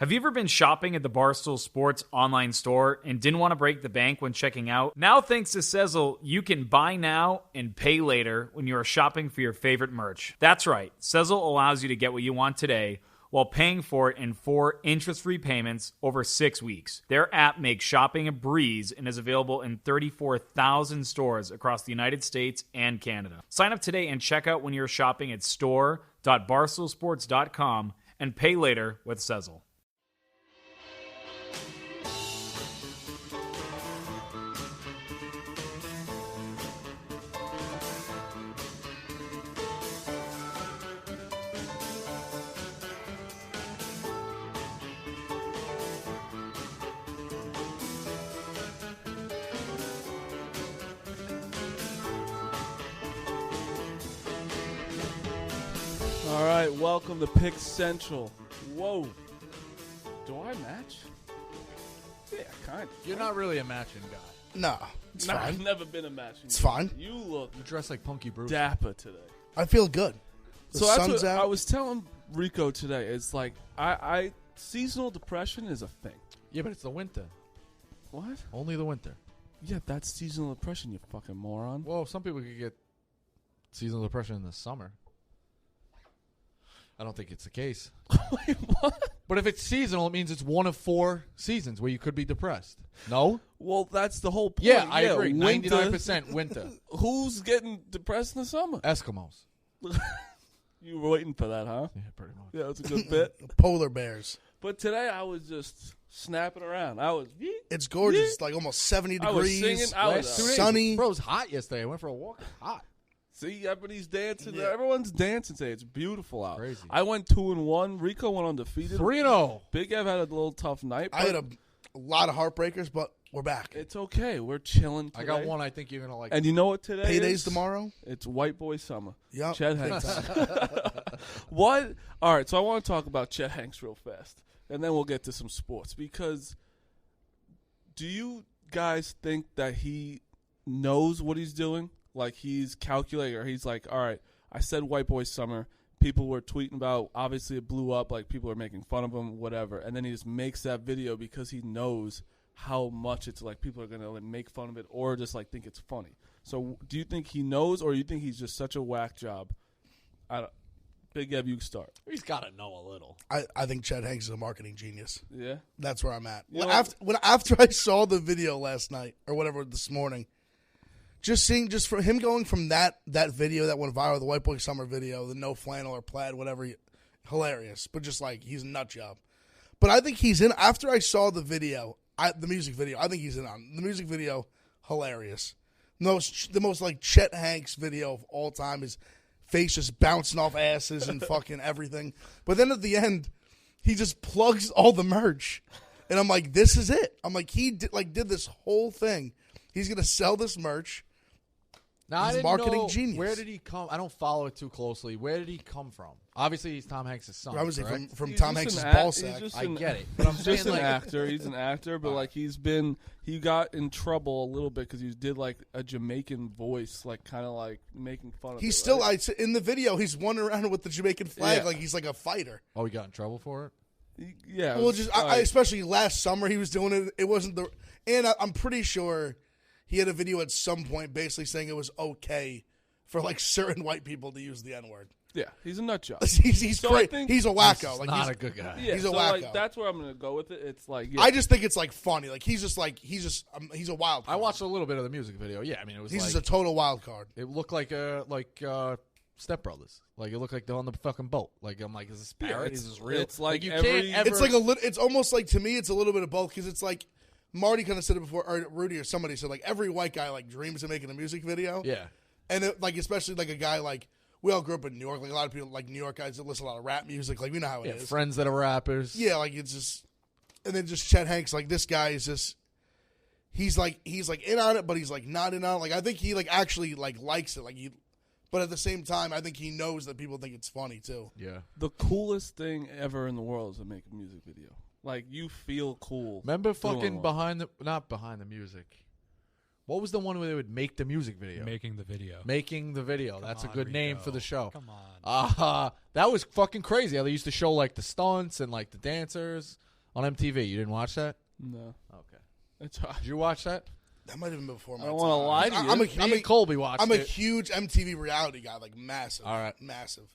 Have you ever been shopping at the Barstool Sports online store and didn't want to break the bank when checking out? Now, thanks to Sezzle, you can buy now and pay later when you are shopping for your favorite merch. That's right, Sezzle allows you to get what you want today while paying for it in 4 interest-free payments over 6 weeks. Their app makes shopping a breeze and is available in 34,000 stores across the United States and Canada. Sign up today and check out when you're shopping at store.barstoolsports.com and pay later with Sezzle. All right, welcome to Pick Central. Whoa. Do I match? Yeah, kind of. You're not really a matching guy. No, it's Nah, fine. I've never been a matching It's guy. fine. You look You dress like Punky Bruce. dapper today. I feel good. The So that's sun's what out. I was telling Rico today. It's like, I seasonal depression is a thing. Yeah, but it's the winter. What? Only the winter. Yeah, that's seasonal depression, you fucking moron. Well, some people could get seasonal depression in the summer. I don't think it's the case. Wait, what? But if it's seasonal, it means it's one of 4 seasons where you could be depressed. No? Well, that's the whole point. Yeah, I agree. winter. 99% winter. Who's getting depressed in the summer? Eskimos. You were waiting for that, huh? Yeah, pretty much. Yeah, that's a good bit. Polar bears. But today I was just snapping around. I was It's gorgeous. It's like almost 70 I was degrees. singing. I was Last 2 days, sunny. Bro, it was hot yesterday. I went for a walk. It's hot. See, everybody's dancing. Yeah. Everyone's dancing today. It's beautiful out. Crazy. I went 2-1. Rico went undefeated. 3-0. Big Ev had a little tough night. I had but a lot of heartbreakers, but we're back. It's okay. We're chilling today. I got one I think you're going to like. And you know what today Payday's is? tomorrow. It's White Boy Summer. Yep. Chet Hanks. What? All right, so I want to talk about Chet Hanks real fast, and then we'll get to some sports. Because do you guys think that he knows what he's doing? Like he's calculating, or he's like, all right, I said White Boy Summer. People were tweeting about, obviously it blew up, like people are making fun of him, whatever. And then he just makes that video because he knows how much it's like people are going to like make fun of it or just like think it's funny. So do you think he knows, or you think he's just such a whack job? Big Ev, you start. He's got to know a little. I think Chet Hanks is a marketing genius. Yeah? That's where I'm at. You know After I saw the video last night or whatever this morning, just for him going from that video that went viral, the White Boy Summer video, the no flannel or plaid, whatever, hilarious. But just like he's a nut job. But I think he's in. After I saw the video, the music video, I think he's in on the music video. Hilarious. The most like Chet Hanks video of all time is face just bouncing off asses and fucking everything. But then at the end, he just plugs all the merch, and I'm like, this is it. I'm like, he did this whole thing. He's gonna sell this merch. Now, He's I a didn't marketing know, genius. Where did he come? I don't follow it too closely. Where did he come from? Obviously, he's Tom Hanks' son. Obviously, correct? from He's Tom just Hanks' an ball act- sack. he's just I an- get it, but I'm He's saying just an like, actor. He's an actor, but like he got in trouble a little bit because he did like a Jamaican voice, like kind of like making fun of. He's it, still right? in the video. He's wandering around with the Jamaican flag Yeah. like he's like a fighter. oh, he got in trouble for it. Yeah. Well, it was just like- especially last summer he was doing it. It wasn't the, and I'm pretty sure he had a video at some point basically saying it was okay for like certain white people to use the N-word. yeah, he's a nut job. He's So I great. think He's a wacko. He's Like not he's a good guy. Yeah, He's a so wacko. like that's where I'm gonna go with it. It's like yeah. I just think it's like funny. Like he's a wild I card. watched a little bit of the music video. Yeah, I mean, it was He's like just a total wild card. it looked like Step Brothers. Like it looked like they're on the fucking boat. Like I'm like, is this Yeah, parrot? Is this real? it's like you every- can't ever. It's like it's almost like to me it's a little bit of both because it's like Marty kind of said it before, or Rudy or somebody said like every white guy like dreams of making a music video. yeah. And it, like especially like a guy like we all grew up in New York. Like a lot of people like New York guys that listen to a lot of rap music. Like we know how it Yeah, is. friends that are rappers. Yeah, like it's just, and then just Chet Hanks. Like this guy is just, he's like in on it, but he's like not in on it. Like I think he like actually like likes it. Like he, but at the same time, I think he knows that people think it's funny too. Yeah. the coolest thing ever in the world is to make a music video. Like you feel cool. Remember doing fucking one. not behind the music. What was the one where they would make the music video? Making the video. Making the video. Come That's a on, good name Rico. for the show. Come on. That was fucking crazy. How they used to show like the stunts and like the dancers. on MTV. You didn't watch that? No. Okay. It's Did you watch that? That might have been before my I don't time. want to lie to you. Me and Colby watched I'm a it. huge MTV reality guy, like massive. All right. Massive.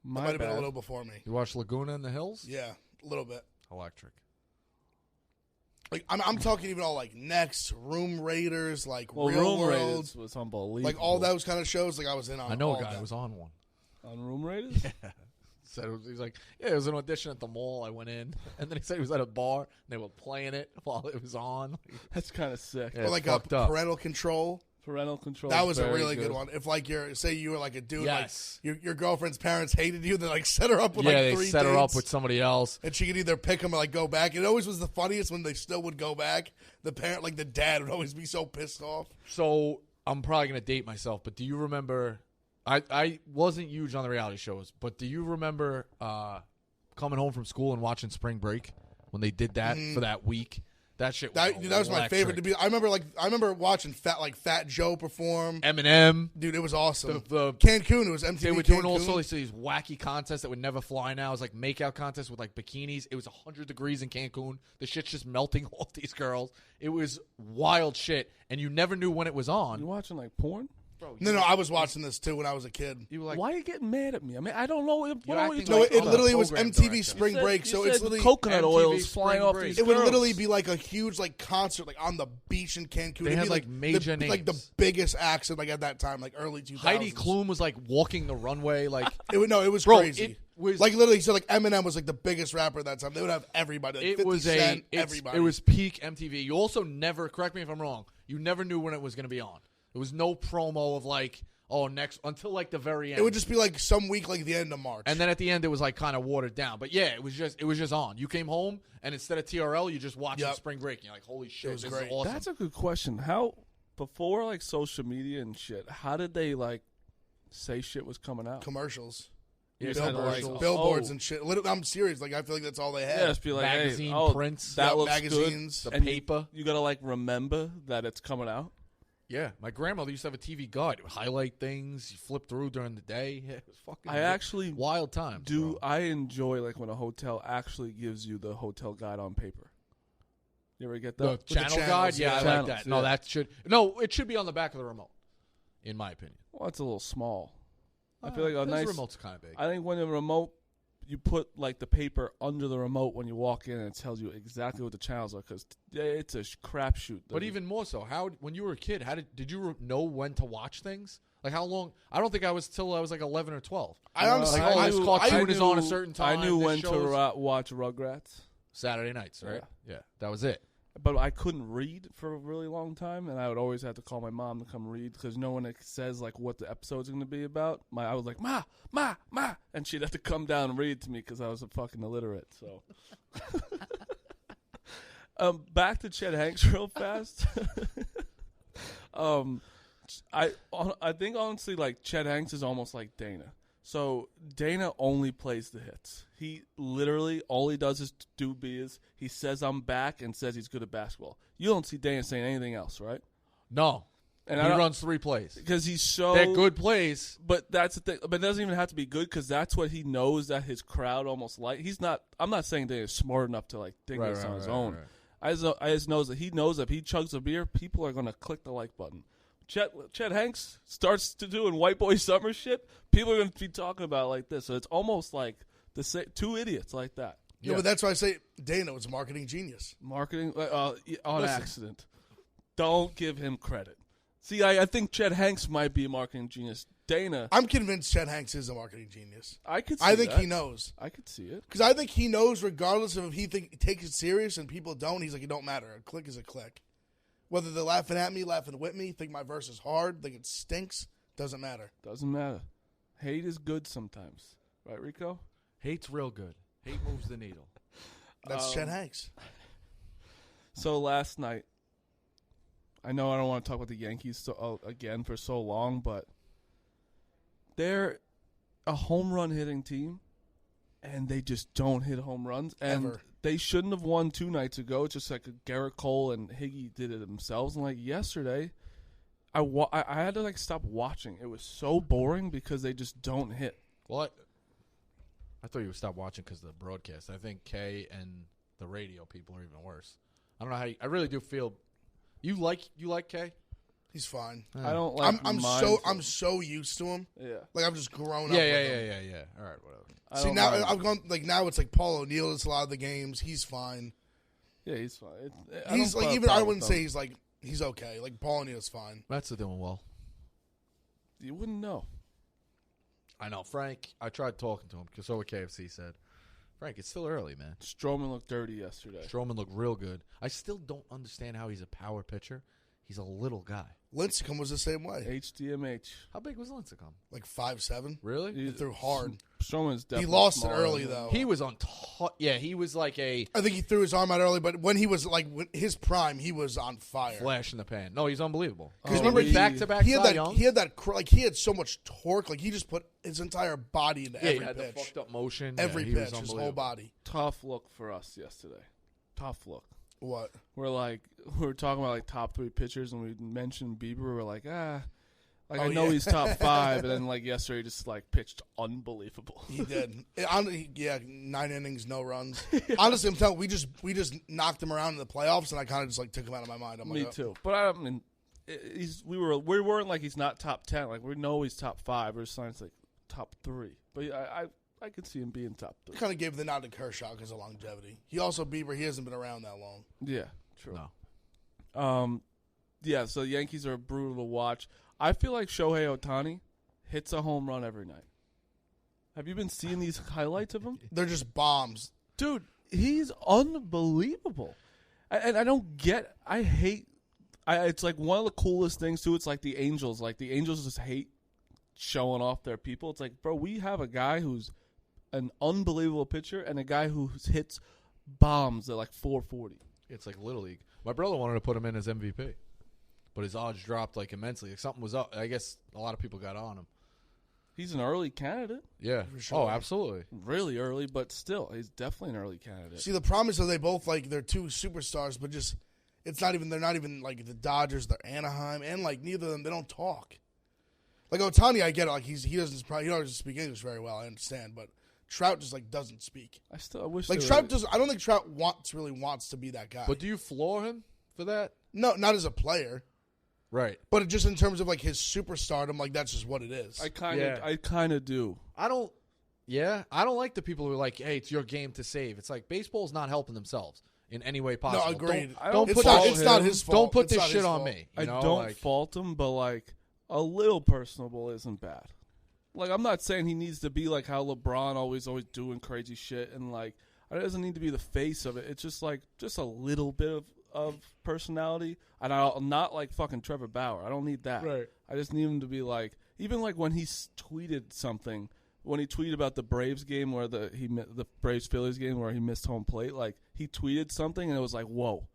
That My might have been a bad. little before me. You watched Laguna in the Hills? Yeah, a little bit. Electric. Like I'm talking even all like Next, Room Raiders, like Well, Real Room World, Raiders was unbelievable. like all those kind of shows. Like I was in on. I know all a guy that. who was on one. On Room Raiders? Said he's like, yeah, it was an audition at the mall. I went in, and then he said he was at a bar, and they were playing it while it was on. That's kind of sick. Yeah, Or like fucked a up. Parental Control. Parental control. That is was a very really good one. If like say you were like a dude, Yes. like your girlfriend's parents hated you, they like set her up with Yeah, like they 3 set her up dudes, with somebody else. and she could either pick him or like go back. It always was the funniest when they still would go back. The parent, like the dad, would always be so pissed off. So I'm probably gonna date myself, but do you remember? I wasn't huge on the reality shows, but do you remember coming home from school and watching Spring Break when they did that for that week? That shit. Was That was my favorite to be. I remember watching Fat Joe perform. Eminem. Dude, it was awesome. The Cancun, it was MTV. They were doing Cancun. also these wacky contests that would never fly now. It was like makeout contests with like bikinis. It was 100 degrees in Cancun. The shit's just melting off these girls. It was wild shit, and you never knew when it was on. You watching like porn? Bro, No, I was watching this too when I was a kid. you were like, Why are you getting mad at me? I mean, I don't know. What You're are you acting No, like it I'm a literally was program MTV director. Spring You Break, said- so you it's said literally coconut MTV oil is flying Spring off Break. these it would girls. literally be like a huge like concert like on the beach in Cancun. They It'd had, be, like, major like the names. biggest acts like at that time, like early 2000s. Heidi Klum was like walking the runway, like It was Bro, crazy. it was- like literally, so like Eminem was like the biggest rapper at that time. They would have everybody. Like it 50 was Cent, it's- everybody. It was peak MTV. You also never, correct me if I'm wrong, you never knew when it was going to be on. There was no promo of like, oh, next until like the very end. It would just be like some week, like the end of March. And then at the end, it was like kind of watered down. But yeah, it was just on. You came home, and instead of TRL, you just watched Yep. Spring Break. And you're like, holy shit, was this great. is awesome. That's a good question. How before like social media and shit? How did they like say shit was coming out? commercials, Yeah, Billboards. kinda like, Commercials. billboards Oh. and shit. I'm serious. Like I feel like that's all they had. Yeah, just be like, magazine hey, oh, prints, that Yep, looks magazines. the And paper. You gotta like remember that it's coming out. Yeah, my grandmother used to have a TV guide. It would highlight things, you flip through during the day. Yeah, it was fucking I actually wild times. Do bro. I enjoy like when a hotel actually gives you the hotel guide on paper? You ever get The that? channel channels, guide? Yeah, yeah. I like Channels, that. yeah. No, it should be on the back of the remote, in my opinion. Well, it's a little small. I feel like a Those nice remote's kind of big. I think when the remote, you put like the paper under the remote when you walk in, and it tells you exactly what the channels are because it's a crapshoot. But even more so, when you were a kid, did you know when to watch things? Like how long? I don't think I was till I was like 11 or 12. I honestly, Like, oh, I this knew- cartoon I is on a certain time. I knew this when show's to watch Rugrats, Saturday nights, right? Yeah, that was it. but I couldn't read for a really long time, and I would always have to call my mom to come read because when it says like what the episode's going to be about, I was like ma, and she'd have to come down and read to me because I was a fucking illiterate. So, back to Chet Hanks real fast. I think honestly like Chet Hanks is almost like Dana. So Dana only plays the hits. He literally all he does is do beers. He says I'm back and says he's good at basketball. You don't see Dana saying anything else, right? No, And he runs 3 plays. because he's so They're good plays. But that's the thing. But it doesn't even have to be good because that's what he knows that his crowd almost like. He's not. I'm not saying Dana's smart enough to like think this on his own. I just knows that he knows that if he chugs a beer, people are gonna click the like button. Chet Hanks starts to doing white boy summer shit, people are going to be talking about it like this. So it's almost like two idiots like that. Yeah, but that's why I say Dana was a marketing genius. Marketing on Listen. accident. Don't give him credit. See, I think Chet Hanks might be a marketing genius. Dana, I'm convinced Chet Hanks is a marketing genius. I could see I think that. he knows. I could see it. Because I think he knows regardless of if he takes it serious and people don't, he's like, it don't matter. A click is a click. Whether they're laughing at me, laughing with me, think my verse is hard, think it stinks, doesn't matter. Doesn't matter. Hate is good sometimes. Right, Rico? Hate's real good. Hate moves the needle. That's Chet Hanks. So last night, I know I don't want to talk about the Yankees again for so long, but they're a home run hitting team, and they just don't hit home runs. And Ever. they shouldn't have won 2 nights ago. It's just like Garrett Cole and Higgy did it themselves. And like yesterday, I had to like stop watching. It was so boring because they just don't hit. What? I thought you would stop watching because of the broadcast. I think Kay and the radio people are even worse. I don't know how. I really do feel. You like Kay? He's fine. I don't like. I'm so used to him. Yeah. Like I've just grown up. Yeah. All right, whatever. See now I've gone like now it's like Paul O'Neill. It's a lot of the games. He's fine. Yeah, he's fine. He's like even I wouldn't say he's okay. Like Paul O'Neill's fine. Mets are doing well. You wouldn't know. I know, Frank. I tried talking to him because so what KFC said. Frank, it's still early, man. Stroman looked dirty yesterday. Stroman looked real good. I still don't understand how he's a power pitcher. He's a little guy. Lincecum was the same way. HDMH. How big was Lincecum? Like 5'7". Really? He threw hard. Stroman's definitely He lost it smaller early than- though. He was on yeah, he was like a I think he threw his arm out early, but when he was like his prime, he was on fire. flash in the pan. No, he's unbelievable. Because Oh, remember, back-to-back he had Cy that. Youngs? He had that. He had so much torque. Like he just put his entire body into Yeah, he every had the pitch. fucked up motion. Every yeah, he was pitch, his whole unbelievable. body. Tough look for us yesterday. Tough look. What? We were talking about like top 3 pitchers, and we mentioned Bieber. We're like, I Oh, know yeah. he's top 5, and then like yesterday, he just like pitched unbelievable. He did. 9 innings, no runs. Honestly, I'm telling you, we just knocked him around in the playoffs, and I kind of just like took him out of my mind. I'm Me like, too. But I mean, we weren't like he's not top 10. Like we know he's top 5. We're saying it's like top 3. But I could see him being top 3. Kind of gave the nod to Kershaw because of longevity. He also Bieber. He hasn't been around that long. Yeah, true. No. Yeah. So the Yankees are brutal to watch. I feel like Shohei Ohtani hits a home run every night. Have you been seeing these highlights of him? They're just bombs. Dude, he's unbelievable. And I don't get – it's like one of the coolest things, too. It's like the Angels. Like the Angels just hate showing off their people. It's like, bro, we have a guy who's an unbelievable pitcher and a guy who hits bombs at like 440. It's like Little League. My brother wanted to put him in as MVP, but his odds dropped like immensely. Like something was up. I guess a lot of people got on him. He's an early candidate. Yeah. For sure. Oh, absolutely. Really early, but still, he's definitely an early candidate. See, the problem is that they both like they're two superstars, but just they're not even like the Dodgers, they're Anaheim, and like neither of them they don't talk. Like Ohtani, I get it. Like he doesn't speak English very well. I understand, but Trout just like doesn't speak. I wish Like Trout does. I don't think Trout really wants to be that guy. But do you floor him for that? No, not as a player, Right. but just in terms of like his superstardom. Like that's just what it is. I kind of do. I don't like the people who are like, hey, it's your game to save. It's like baseball's not helping themselves in any way possible. No, agreed. Don't It's put not, that it's shit- not his fault. Don't put It's this not shit his on fault. me. You I know, don't like, fault him, but like a little personable isn't bad. Like I'm not saying he needs to be like how LeBron always doing crazy shit, and like it doesn't need to be the face of it. It's just like a little bit of personality, and I'll not like fucking Trevor Bauer. I don't need that. Right. I just need him to be like, even like when he tweeted something, when he tweeted about the Braves game where the Braves Phillies game where he missed home plate, like he tweeted something and it was like, whoa,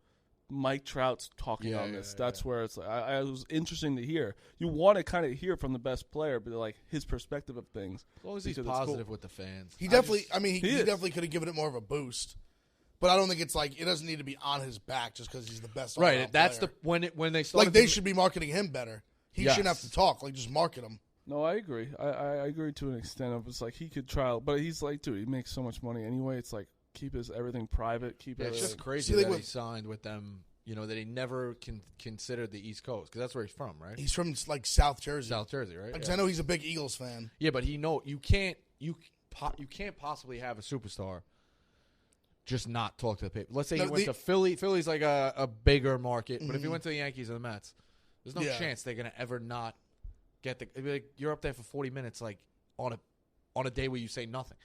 Mike Trout's talking on this. That's where it's like, it was interesting to hear. You want to kind of hear from the best player, but like his perspective of things. as long as he's because it's positive cool. with the fans. He definitely. He is. definitely could have given it more of a boost. But I don't think it's like it doesn't need to be on his back just because he's the best. Right. all-around That's player. when they started like they to- should be marketing him better. He Yes. shouldn't have to talk. Like just market him. No, I agree. I agree to an extent. Of it's like he could try, but he's like, dude, he makes so much money anyway. It's like keep everything private. Keep Yeah, it's everything. just crazy See, like that he with- signed with them. You know that he never considered the East Coast because that's where he's from, right? He's from like South Jersey. South Jersey, right? Because I know he's a big Eagles fan. Yeah, but you can't possibly have a superstar just not talk to the people. Let's say No, he went the- to Philly. Philly's like a bigger market, but if he Mhm. went to the Yankees or the Mets, there's no Yeah. chance they're gonna ever not get the. It'd be like you're up there for 40 minutes, like on a day where you say nothing.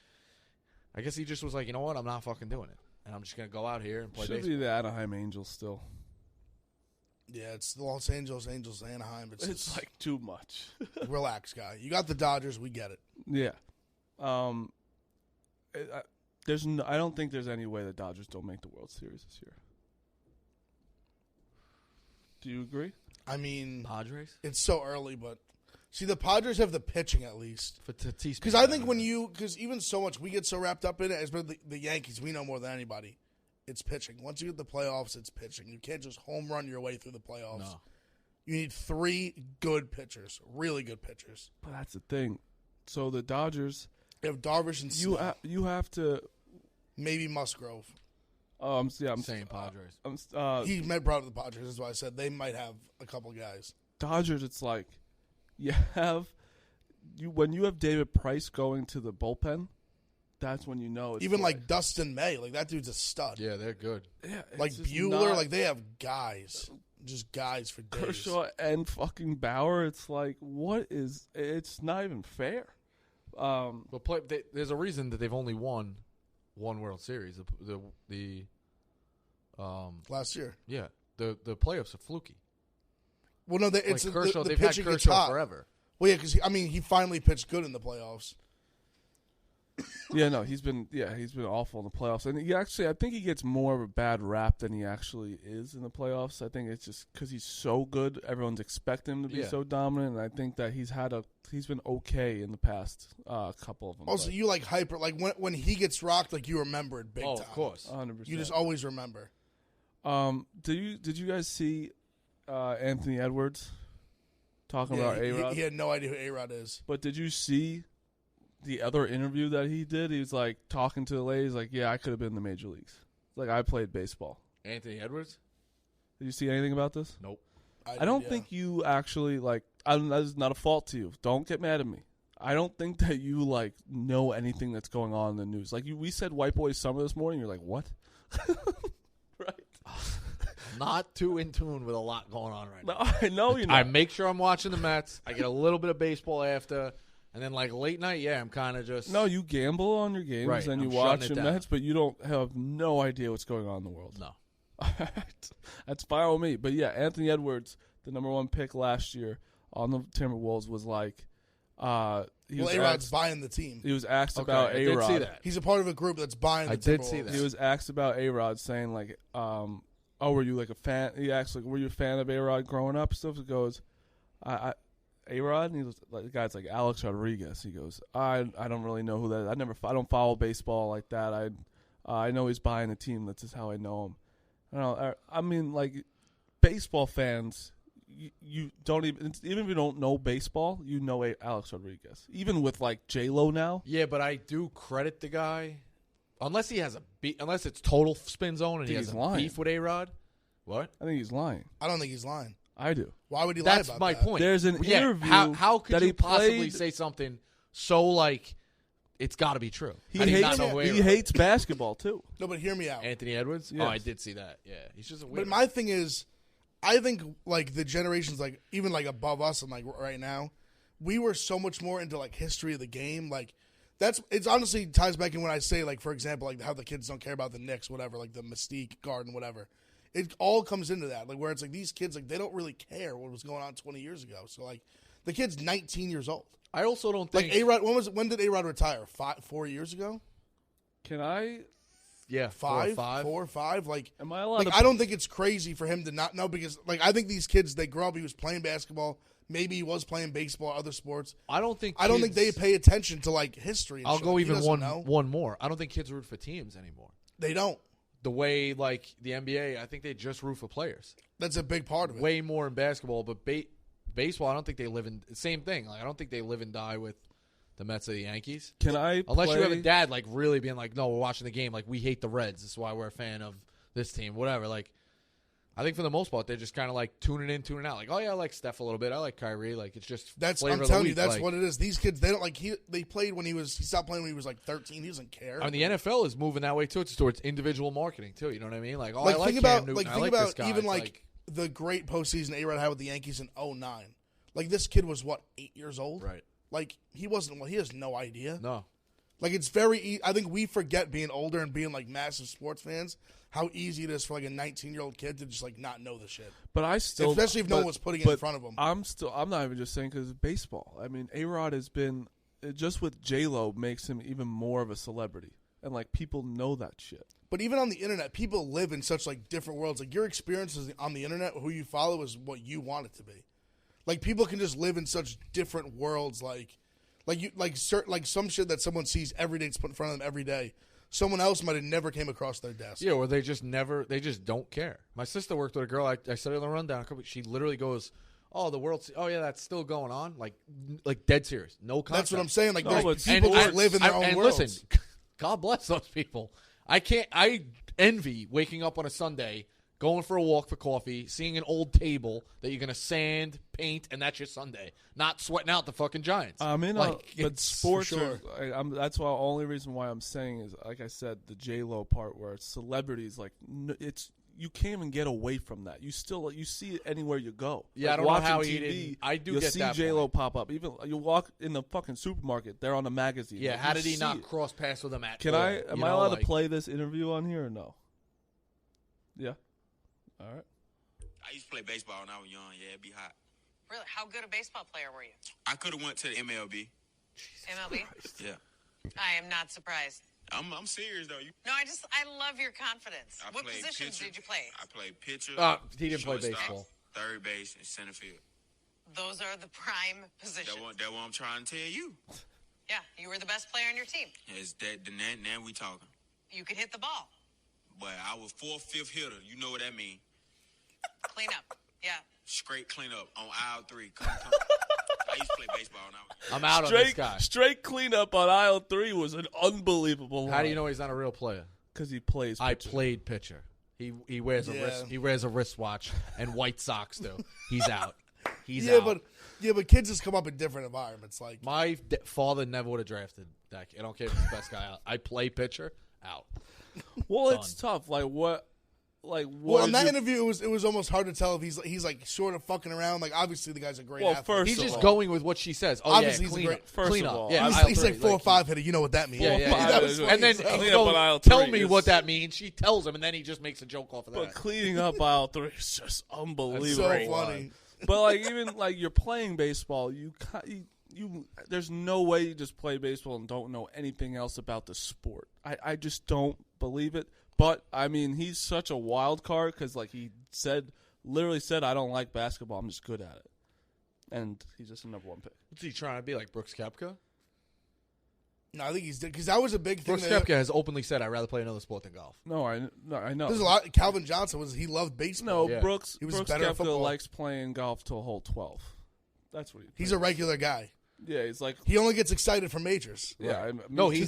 I guess he just was like, you know what, I'm not fucking doing it, and I'm just gonna go out here and play Should baseball. be the Anaheim Angels still. Yeah, it's the Los Angeles Angels, Anaheim. It's like too much. relax, guy. You got the Dodgers. We get it. Yeah. I don't think there's any way the Dodgers don't make the World Series this year. Do you agree? I mean, Padres it's so early, but see, the Padres have the pitching at least. for Tatis Because I think because even so much we get so wrapped up in it, especially the Yankees, we know more than anybody. It's pitching. Once you get the playoffs, it's pitching. You can't just home run your way through the playoffs. No. You need 3 good pitchers, really good pitchers. But that's the thing. So the Dodgers, You have Darvish and Snell, you have to. maybe Musgrove. I'm Saying Padres. He might brought up the Padres. That's why I said they might have a couple guys. Dodgers, it's like when you have David Price going to the bullpen, that's when you know it's even like Dustin May, like that dude's a stud. Yeah, they're good. Yeah, like Bueller, like they have guys, just guys for days. Kershaw and fucking Bauer. It's like it's not even fair. But there's a reason that they've only won one World Series. The last year, yeah, the playoffs are fluky. Well, no, it's like Kershaw. the They've had pitching gets Kershaw hot. forever. Well, yeah, because he finally pitched good in the playoffs. Yeah, no, he's been awful in the playoffs, and I think he gets more of a bad rap than he actually is in the playoffs. I think it's just because he's so good, everyone's expecting him to be so dominant, and I think that he's been okay in the past couple of them. Also, you like hyper, like when he gets rocked, like you remember it big time. Of course, 100%. You just always remember. Did you guys see Anthony Edwards talking about A-Rod? He had no idea who A-Rod is. But did you see the other interview that he did? He was like talking to the ladies, like, yeah, I could have been in the major leagues. Like, I played baseball. Anthony Edwards? Did you see anything about this? Nope. I don't think you actually, like, that is not a fault to you. Don't get mad at me. I don't think that you, like, know anything that's going on in the news. Like, we said White Boy Summer this morning. You're like, what? Right. Not too in tune with a lot going on right now. No, I know you're not. I make sure I'm watching the Mets. I get a little bit of baseball after. And then, like, late night, I'm kind of just... No, you gamble on your games, right, and you I'm watch shutting your it down. Mets, but you don't have no idea what's going on in the world. No. That's fine with me. But, yeah, Anthony Edwards, the number 1 pick last year on the Timberwolves, was like... A-Rod's buying the team. He was asked about A-Rod. I did see that. He's a part of a group that's buying the I did see that. He was asked about A-Rod, saying, like, oh, were you, like, a fan? He asked, like, were you a fan of A-Rod growing up? Stuff. He goes, A-Rod? And he was like, the guy's like Alex Rodriguez. He goes, I don't really know who that is. I don't follow baseball like that. I know he's buying a team. That's just how I know him. I mean, like, baseball fans, you don't even if you don't know baseball, you know Alex Rodriguez. Even with, like, J-Lo now. Yeah, but I do credit the guy. Unless he has unless it's total spin zone and he has a beef with A-Rod. What? I think he's lying. I don't think he's lying. I do. Why would he lie about that? That's my point. There's an interview how could that you he possibly played, say something so, like, it's got to be true? He hates basketball, too. No, but hear me out. Anthony Edwards? Yes. Oh, I did see that. Yeah, he's just a weird. But my thing is, I think, like, the generations, like, even, like, above us and, like, right now, we were so much more into, like, history of the game. Like, it's honestly ties back in when I say, like, for example, like, how the kids don't care about the Knicks, whatever, like, the Mystique Garden, whatever. It all comes into that, like, where it's like these kids, like, they don't really care what was going on 20 years ago. So, like, the kid's 19 years old. I also don't think like A-Rod. When did A-Rod retire? 4 years ago? Can I? Yeah, 4 or 5. Like, am I allowed? Like, I don't think it's crazy for him to not know because, like, I think these kids, they grow up. He was playing basketball. Maybe he was playing baseball, other sports. I don't think they pay attention to, like, history. And I'll shit. go Like, even one more. I don't think kids root for teams anymore. They don't. The way, like, the NBA, I think they just root for players. That's a big part of it. Way more in basketball, but baseball, I don't think they live in same thing. Like, I don't think they live and die with the Mets or the Yankees. Unless you have a dad, like, really being like, no, we're watching the game. Like, we hate the Reds. This is why we're a fan of this team. Whatever. Like, I think for the most part, they're just kind of like tuning in, tuning out. Like, oh yeah, I like Steph a little bit. I like Kyrie. Like, it's just flavor I'm of telling the you, week. that's like, what it is. These kids, they don't like. They played when he stopped playing when he was like 13. He doesn't care. I mean, the NFL is moving that way too. It's towards individual marketing too. You know what I mean? Like, oh, like, I like think about Cam Newton. like I think like about this guy. even It's like the great postseason A-Rod had with the Yankees in 2009. Like, this kid was what, 8 years old? right? Like, he wasn't. Well, he has no idea. No. Like, it's very. I think we forget being older and being like massive sports fans how easy it is for like a 19-year-old kid to just like not know the shit. But I still, especially if no one was putting it in front of him. I'm not even just saying because of baseball. I mean, A-Rod has been just with J-Lo makes him even more of a celebrity, and like people know that shit. But even on the internet, people live in such like different worlds. Like, your experiences on the internet, who you follow is what you want it to be. Like, people can just live in such different worlds. Like some shit that someone sees every day, it's put in front of them every day. Someone else might have never came across their desk. Yeah, or they just don't care. My sister worked with a girl. I said in the rundown, she literally goes, "Oh, the world. Oh yeah, that's still going on." Like dead serious. No concept. That's what I'm saying. Like, No, there's people just live in their own worlds. Listen, God bless those people. I can't. envy waking up on a Sunday, going for a walk for coffee, seeing an old table that you're going to sand, paint, and that's your Sunday. Not sweating out the fucking Giants. I mean, but it's sports for sure. that's why the only reason why I'm saying is, like I said, the J-Lo part where it's celebrities, like, it's you can't even get away from that. You see it anywhere you go. Yeah, like, I don't know how TV, he didn't. I do you'll get see that J-Lo point. pop up. Even you walk in the fucking supermarket, they're on a magazine. Yeah, like, how did he see not it. cross paths with them at Can all? I? Am I allowed to play this interview on here or no? Yeah. All right. I used to play baseball when I was young. Yeah, it'd be hot. Really? How good a baseball player were you? I could have went to the MLB. MLB? Yeah. I am not surprised. I'm serious though. No, I love your confidence. I What played positions pitcher. did you play? I played pitcher. He didn't play shortstop, baseball. Third base and center field. Those are the prime positions. That's what I'm trying to tell you. Yeah, you were the best player on your team. Is that now we talking? You could hit the ball. But I was 4th, 5th hitter. You know what that mean? Clean up. Yeah. Straight cleanup on aisle 3. Come. I used to play baseball when I was young. I'm out on this guy. Straight cleanup on aisle 3 was an unbelievable line. How do you know he's not a real player? Because he plays pitcher. I played pitcher. He wears a wrist. He wears a wristwatch and white socks too. He's out. He's out. but kids just come up in different environments. Like My father never would have drafted that kid. I don't care if he's the best guy out. I play pitcher. Out. Well, Done. it's tough. Like what? Well, in that interview, it was almost hard to tell if he's like sort of fucking around. Like obviously the guy's a great athlete. first He's of just all, going with what she says. Oh Obviously, yeah, he's a clean great- up. first Clean of up. all, Yeah, he's like 4 or 5 hitter. You know what that means? Yeah, yeah. That was And then funny. clean up on aisle tell 3 me is- what that means. She tells him, and then he just makes a joke off of But that. cleaning up aisle 3 is just unbelievable. so funny. But like even like you're playing baseball, you there's no way you just play baseball and don't know anything else about the sport. I just don't believe it. But I mean, he's such a wild card because like he literally said, I don't like basketball. I'm just good at it, and he's just a number 1 pick. What's he trying to be like, Brooks Koepka? No, I think he's because that was a big thing. Brooks Koepka has openly said, "I'd rather play another sport than golf." No, I know. There's a lot. Calvin Johnson he loved baseball. No, Yeah. Brooks He was Brooks better at Koepka football. likes playing golf till hole 12. That's what He's a regular guy. Yeah, he's like He only gets excited for majors. yeah. I mean, No, he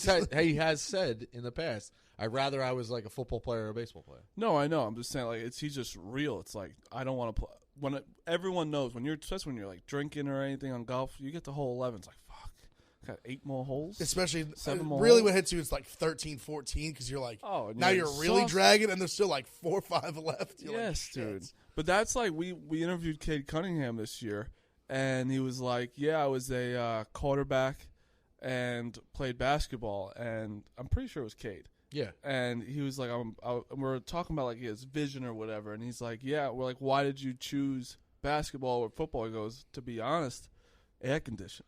has said in the past, "I'd rather I was like a football player or a baseball player." No, I know. I'm just saying, like, he's just real. It's like I don't want to play. Everyone knows especially when you're like drinking or anything on golf, you get to hole 11. It's like fuck, got 8 more holes. Especially, 7 more really holes? what hits you is like 13, 14 because you're like, Oh, and now you're you're really exhausted. dragging and there's still like 4 or 5 left. You're Yes, like, dude. shit. But that's like we interviewed Cade Cunningham this year, and he was like, "Yeah, I was a quarterback and played basketball," and I'm pretty sure it was Cade. Yeah, And he was like, we're talking about like his vision or whatever, and he's like, yeah, we're like, why did you choose basketball or football? He goes, to be honest, air condition.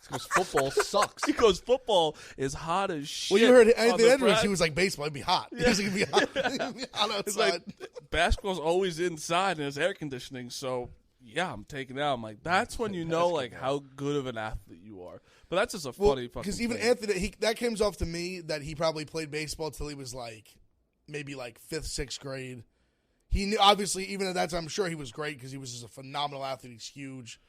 because football sucks. He goes, football is hot as shit. Well, you heard on Anthony the Edwards. track. He was like, baseball, it'd be hot. He was like, it'd be hot. It'd be hot It's outside. like basketball's always inside and there's air conditioning, so yeah, I'm taking it out. I'm like, that's when you know like how good of an athlete you are. But that's just a funny fucking because even thing. Anthony, that comes off to me that he probably played baseball till he was like maybe like 5th, 6th grade. He knew, obviously, even at that time, I'm sure he was great because he was just a phenomenal athlete. He's huge.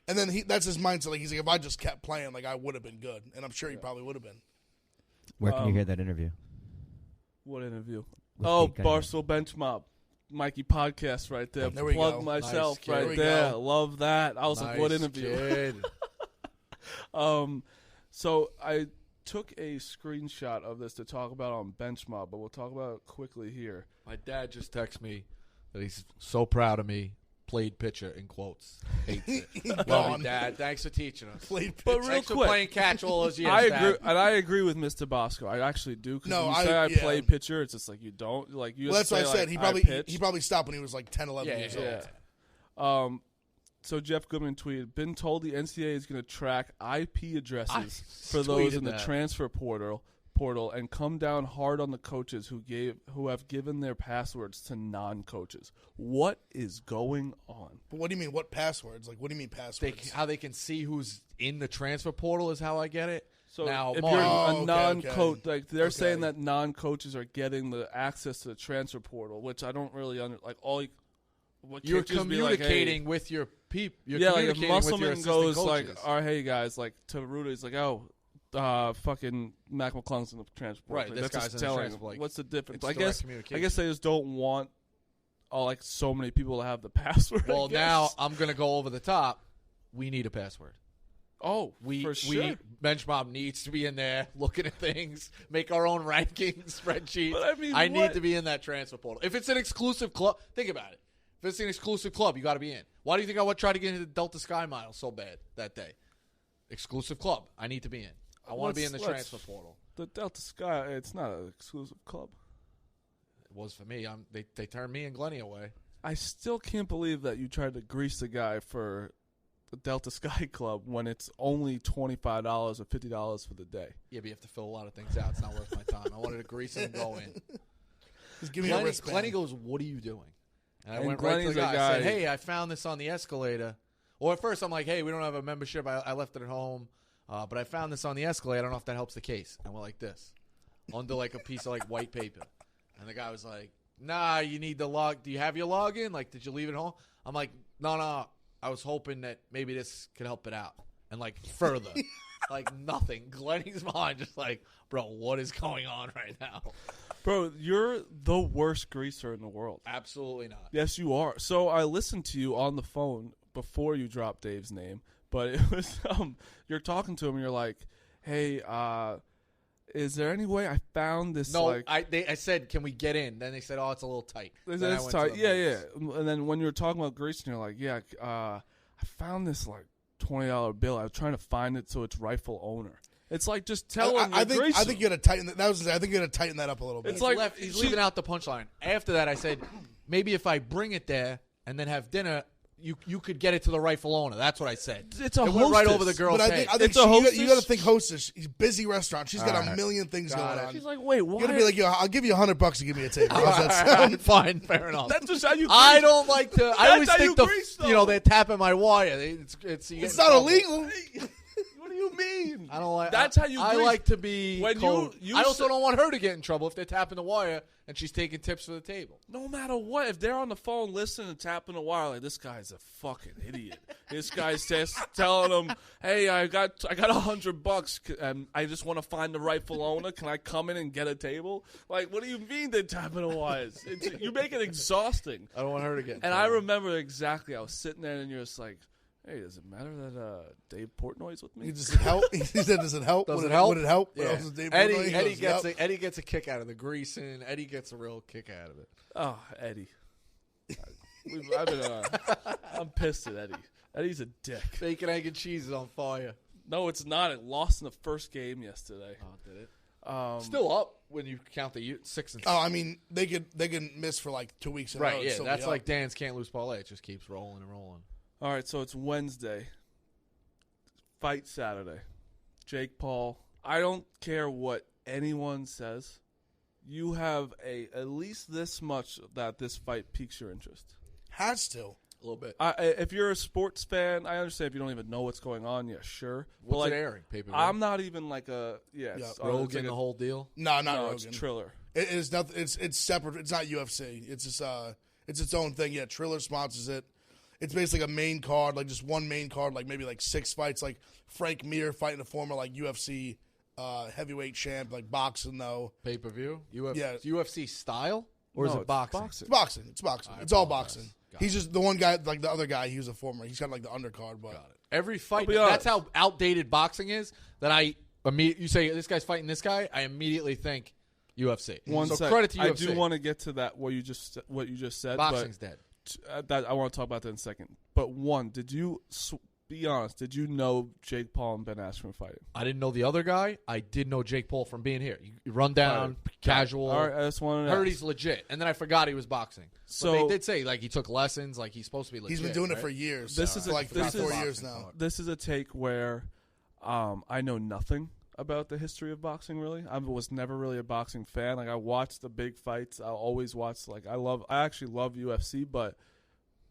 And then that's his mindset. Like he's like, if I just kept playing, like I would have been good. And I'm sure he probably would have been. Where can you hear that interview? What interview? With Oh, Cade Cunningham. Barstool Bench Mob. Mikey podcast right there. There we Plug go. myself Nice kid. right There we there. go. Love that. I was like, what Nice interview? kid. So I took a screenshot of this to talk about on Bench Mob, but we'll talk about it quickly here. My dad just texted me that he's so proud of me. Played pitcher in quotes. Hates it. Love Gone. you, Dad. Thanks for teaching us. Played But pitcher. real Thanks for quick, playing catch all those years. I agree, Dad. and I agree with Mr. Bosco. I actually do. Because No, when you say I yeah. play pitcher, it's just like you don't. Like you. Well, that's what I say, said. like, He probably stopped when he was like 10, 11 years old. Yeah. So Jeff Goodman tweeted, been told the NCAA is going to track IP addresses for those in the tweeted that. transfer portal and come down hard on the coaches who have given their passwords to non-coaches. What is going on? But what do you mean? What passwords? Like, what do you mean passwords? How they can see who's in the transfer portal is how I get it. So now, if Mark, you're Oh, a okay, non-coach, okay. like they're Okay. saying that non-coaches are getting the access to the transfer portal, which I don't really you're communicating with your people. You're yeah, like if communicating with your Musselman assistant goes coaches. like, "Oh, hey guys," like to Rudy, he's like, "Oh, fucking Mac McClung's in the transport. Right, Like, this that's guy's just in the telling transport, like, what's the difference. it's I direct guess communication. they just don't want like so many people to have the password. I Well, guess. now I'm going to go over the top. We need a password. Oh, for sure. Bench Mob needs to be in there looking at things, make our own ranking spreadsheet. But I mean, I what- need to be in that transfer portal. If it's an exclusive club, think about it. If it's an exclusive club, you got to be in. Why do you think I would try to get into the Delta Sky Mile so bad that day? Exclusive club. I need to be in. I want to be in the Let's- transfer portal. The Delta Sky, it's not an exclusive club. It was for me. They turned me and Glennie away. I still can't believe that you tried to grease the guy for the Delta Sky Club when it's only $25 or $50 for the day. Yeah, but you have to fill a lot of things out. It's not worth my time. I wanted to grease it and go in. Just give me a wristband. Glennie goes, "What are you doing?" And I And went right to Glennie's the a guy. I said, guy- "Hey, I found this on the escalator." Or at first, I'm like, "Hey, we don't have a membership. I left it at home, but I found this on the escalator. I don't know if that helps the case." And we're like this, under like a piece of like white paper. And the guy was like, "Nah, you need the log. Do you have your login? Like, did you leave it home?" I'm like, No. I was hoping that maybe this could help it out. And like further, like nothing. Glennie's mind just like, bro, what is going on right now? Bro, you're the worst greaser in the world. Absolutely not. Yes, you are. So I listened to you on the phone before you dropped Dave's name, but it was you're talking to him and you're like, "Hey, is there any way I found this?" No, like, I said, "Can we get in?" Then they said, "Oh, it's a little tight." it's Then I went to tight. the Yeah. movies. And then when you were talking about greasing, you're like, "Yeah, I found this like $20 bill. I was trying to find it so it's rightful owner." It's like just tell him. I think you got to tighten that. I think you got to tighten that up a little bit. It's like He's leaving out the punchline. After that, I said, maybe if I bring it there and then have dinner, you could get it to the rightful owner. That's what I said. It's a It went right hostess. over the girl's But head. I think It's a hostess. you got to think hostess. She's busy restaurant. She's got All a right. million things Got going it. on. She's like, "Wait, why?" You're gonna be like, "Yo, I'll give you $100 to give me a table." How's that sound? Fine, fair enough. That's just how you. I grease. don't like to. I That's always how think you grease, though. they're tapping my wire. It's It's not illegal. What do you mean? I don't like. That's how you I grease. like to be. When cold. you I also said- don't want her to get in trouble if they're tapping the wire and she's taking tips for the table. No matter what, if they're on the phone listening and tapping the wire, like, this guy's a fucking idiot. This guy's just telling them, "Hey, I got $100 and I just want to find the rightful owner. Can I come in and get a table?" Like, what do you mean they're tapping the wires? You make it exhausting. I don't want her to get. In And I trouble. remember exactly. I was sitting there and you're just like, "Hey, does it matter that Dave Portnoy's with me?" He just said, "Help." He said, "Does it help? Does Would it help? Would it help?" Yeah. What else is Dave Eddie, doing? He Eddie goes, gets "Yep." Eddie gets a kick out of the greasing. Eddie gets a real kick out of it. Oh, Eddie. I'm pissed at Eddie. Eddie's a dick. Bacon, egg, and cheese is on fire. No, it's not. It lost in the first game yesterday. Oh, did it? Still up when you count the 6 and 6. Oh, I mean, they can miss for like 2 weeks in a row. right, and yeah. still That's be up. like Dan's can't lose parlay. It just keeps rolling and rolling. All right, so it's Wednesday. Fight Saturday. Jake Paul. I don't care what anyone says. You have at least this much that this fight piques your interest. has to. A little bit. If you're a sports fan, I understand if you don't even know what's going on. Yeah, sure. But What's like, it airing? Pay-per-view? I'm not even like a it's Rogan, like the whole deal. No, not no, Rogan. it's Triller. It is nothing. It's separate. It's not UFC. It's just it's its own thing. Yeah, Triller sponsors it. It's basically a main card, like just one main card, like maybe like 6 fights, like Frank Mir fighting a former like UFC heavyweight champ, like boxing though. Pay-per-view? Yeah. UFC style? Or No, is it it's boxing? It's boxing. It's boxing. I It's all apologize. boxing. Got He's just the one guy, like the other guy. He was a former. He's got like the undercard, but Got it. Every fight. be honest. That's how outdated boxing is. That you say this guy's fighting this guy. I immediately think UFC. One so sec. credit to UFC. I do want to get to that what you just said. Boxing's dead. But that I want to talk about that in a second. But one, did you be honest? Did you know Jake Paul and Ben Askren fighting? I didn't know the other guy. I did know Jake Paul from being here. You run down, casual. All right, I just wanted to Heard ask. he's legit, and then I forgot he was boxing. So- but they did say like he took lessons, like he's supposed to be legit. he's been doing it right? for years. This is for like this 3 4 is- years now. This is a take where I know nothing about the history of boxing. Really, I was never really a boxing fan. Like I watched the big fights. I always watched. Like I actually love UFC, but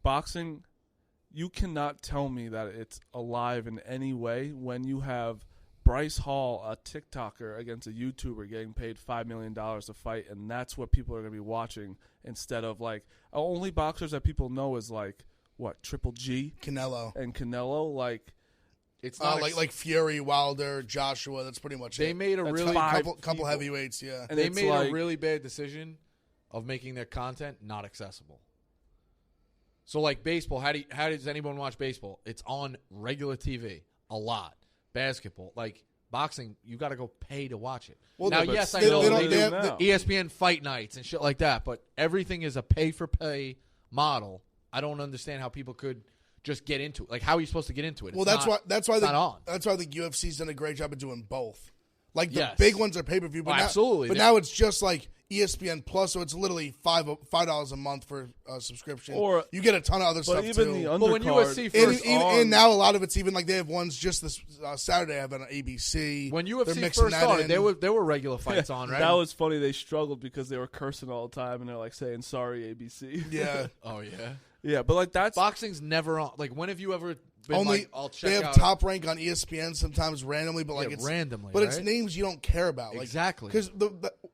boxing. You cannot tell me that it's alive in any way when you have Bryce Hall, a TikToker, against a YouTuber getting paid $5 million to fight, and that's what people are going to be watching instead of, like, only boxers that people know is, like, what, Triple G Canelo. and Canelo? Like, It's not like Fury, Wilder, Joshua. That's pretty much they it. made a That's really five couple people. heavyweights. Yeah, And they it's made like- a really bad decision of making their content not accessible. So like baseball, how does anyone watch baseball? It's on regular TV a lot. Basketball, like boxing, you got to go pay to watch it. Well, now, but yes, I still, know they they do do now. ESPN fight nights and shit like that, but everything is a pay for pay model. I don't understand how people could just get into it. Like, how are you supposed to get into it? well, It's that's why it's not on. That's why the UFC's done a great job of doing both. Like the Yes. big ones are pay per view, but Oh, now, absolutely. But They- now it's just like ESPN Plus, so it's literally $5 a month for a subscription. Or- you get a ton of other But stuff even too. the But when undercard UFC is first and now a lot of it's even like they have ones just this Saturday. I have on ABC. When They're UFC mixing first that started, in. there were regular fights on, right? That was funny. They struggled because they were cursing all the time, and they're like saying "sorry, ABC." yeah. oh yeah. yeah, but like that's Boxing's never on. Like, when have you ever been Only like, I'll check they have out Top Rank on ESPN sometimes randomly, but like Yeah, it's randomly, but it's right? names you don't care about. Like, Exactly. because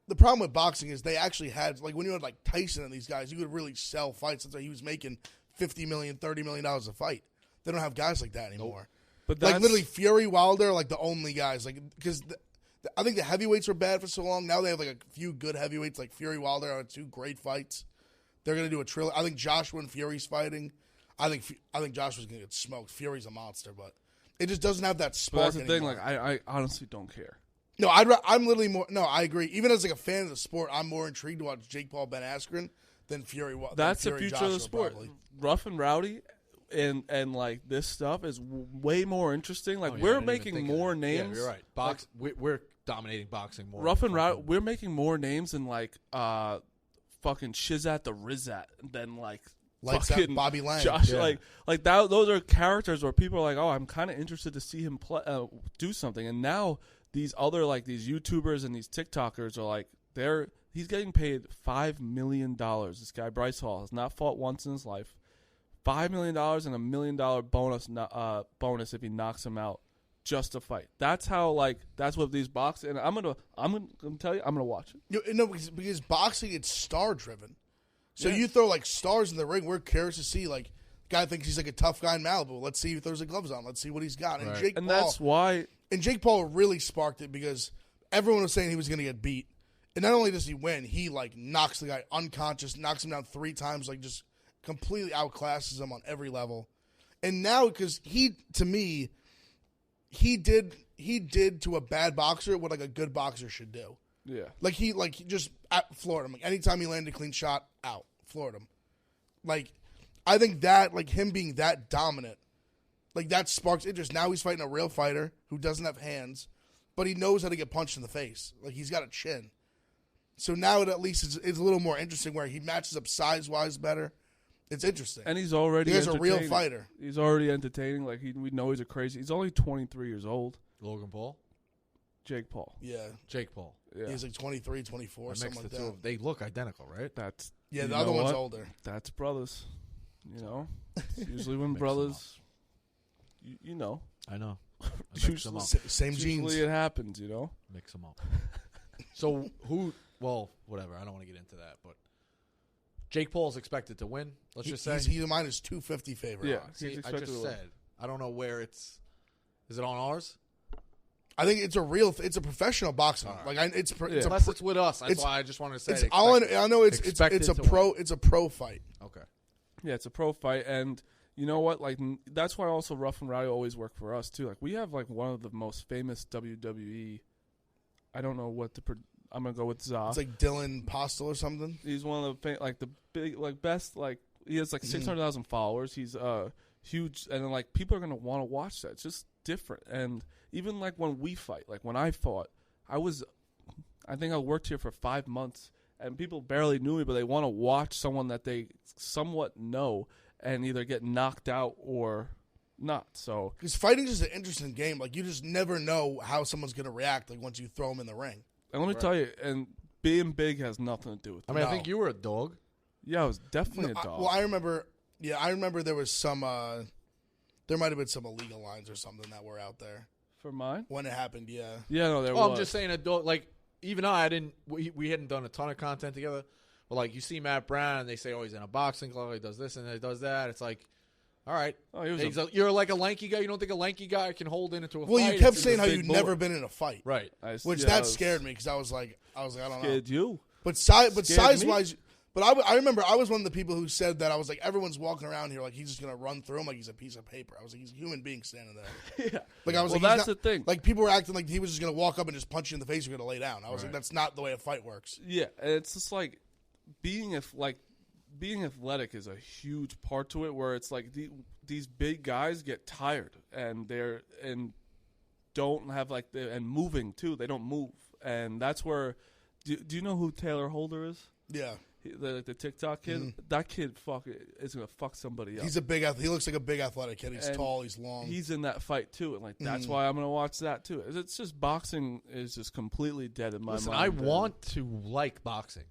the problem with boxing is they actually had like when you had like Tyson and these guys, you could really sell fights. That's why he was making $50 million, $30 million a fight. They don't have guys like that anymore. but Like that's, literally Fury, Wilder, are like the only guys. Like because I think the heavyweights were bad for so long. Now they have like a few good heavyweights, like Fury, Wilder are two great fights. They're gonna do a trilogy. I think Joshua and Fury's fighting. I think Joshua's gonna get smoked. Fury's a monster, but it just doesn't have that But spark that's the thing. anymore. Like I honestly don't care. No, I'm literally more. No, I agree. Even as like a fan of the sport, I'm more intrigued to watch Jake Paul, Ben Askren than Fury. That's than the Fury, future of the Joshua, sport. probably. Rough and rowdy, and like this stuff is way more interesting. Like Oh, yeah, I we're didn't even making think of more that. names. Yeah, you're right. We're dominating boxing more. Rough and than rowdy. fucking- We're making more names than like fucking Shizat the Rizat than like. Lights Out fucking Bobby Lang. Josh, Yeah. like that. Those are characters where people are like, "Oh, I'm kind of interested to see him play, do something." And now these other like these YouTubers and these TikTokers are like, he's getting paid $5 million. This guy Bryce Hall has not fought once in his life. $5 million and $1 million bonus if he knocks him out just to fight. That's how that's what these boxing. And I'm gonna tell you, I'm gonna watch it. No, because boxing it's star driven. So Yeah. you throw like stars in the ring. We're curious to see like guy thinks he's like a tough guy in Malibu. Let's see if he throws the gloves on. Let's see what he's got. And Right. Jake And Paul, that's why. and Jake Paul really sparked it because everyone was saying he was going to get beat. And not only does he win, he like knocks the guy unconscious, knocks him down 3 times, like just completely outclasses him on every level. And now because he did to a bad boxer what like a good boxer should do. Yeah. Like he just floored him. Like anytime he landed a clean shot, out, floored him. Like I think that like him being that dominant, like that sparks interest. Now he's fighting a real fighter who doesn't have hands, but he knows how to get punched in the face. Like he's got a chin. So now it at least it's a little more interesting where he matches up size wise better. It's interesting. And he's already He's a real entertaining. fighter. He's already entertaining. Like we know he's a crazy. He's only 23 years old. Logan Paul, Jake Paul. Yeah. Jake Paul. Yeah. He's like 23, 24, I something mixed like the two. that. They look identical, right? That's Yeah, you the other know one's what? older. That's brothers. You know, It's usually when Mix 'em brothers, you know, I know. I mix Usually- them up. Same usually jeans. it happens. You know, Mix them up. So who? Well, whatever. I don't want to get into that, but Jake Paul's expected to win. Let's just say. He's minus 250 favorite. Yeah. odds. See, he's I expected just to win. said. I don't know where it's. Is it on ours? I think it's a professional boxing. All right. Like it's Yeah. a Unless it's with us. That's it's- why I just wanted to say. it's expected. all I know. It's Expected a to pro. win. It's a pro fight. Okay. yeah, it's a pro fight, and you know what? Like that's why also Rough and Rowdy always work for us too. Like we have like one of the most famous WWE. I don't know what I'm gonna go with Za. It's like Dylan Postel or something. He's one of the big best he has like 600,000 followers. He's huge, and then like people are gonna want to watch that. It's just different. And even like when we fight, like when I fought, I think I worked here for 5 months, and people barely knew me, but they want to watch someone that they somewhat know and either get knocked out or not. So Because fighting is an interesting game. Like you just never know how someone's gonna react. Like once you throw them in the ring. and let me tell you, and being big has nothing to do with it. I mean, No. I think you were a dog. Yeah, I was definitely a No, dog. well, I remember. Yeah, I remember there was some. There might have been some illegal lines or something that were out there For mine? when it happened. Yeah. Yeah, no, there Well, was. I'm just saying a dog. Like even I didn't. We hadn't done a ton of content together. But like you see Matt Brown, and they say, "Oh, he's in a boxing club. He does this and he does that." It's like All right. Oh, he was You're like a lanky guy. You don't think a lanky guy can hold into a fight? Well, you kept It's saying a how big you'd bullet. never been in a fight, Right. That scared me because I was like, I don't know. Scared you? But Scared size me? wise, but I remember I was one of the people who said that I was like, everyone's walking around here like he's just gonna run through him like he's a piece of paper. I was like, he's a human being standing there. Yeah. Like I was Well, like, that's the thing. Like people were acting like he was just gonna walk up and just punch you in the face. You're gonna lay down. I was like, that's not the way a fight works. Yeah, and it's just like being athletic is a huge part to it. Where it's like these big guys get tired and don't have and moving too. They don't move, and that's where. Do you know who Taylor Holder is? Yeah. The TikTok kid. Mm-hmm. That kid is gonna fuck somebody up. He's he looks like a big athletic kid. He's tall. He's long. He's in that fight too, and that's why I'm gonna watch that too. It's just boxing is just completely dead in my mind. I want to like boxing.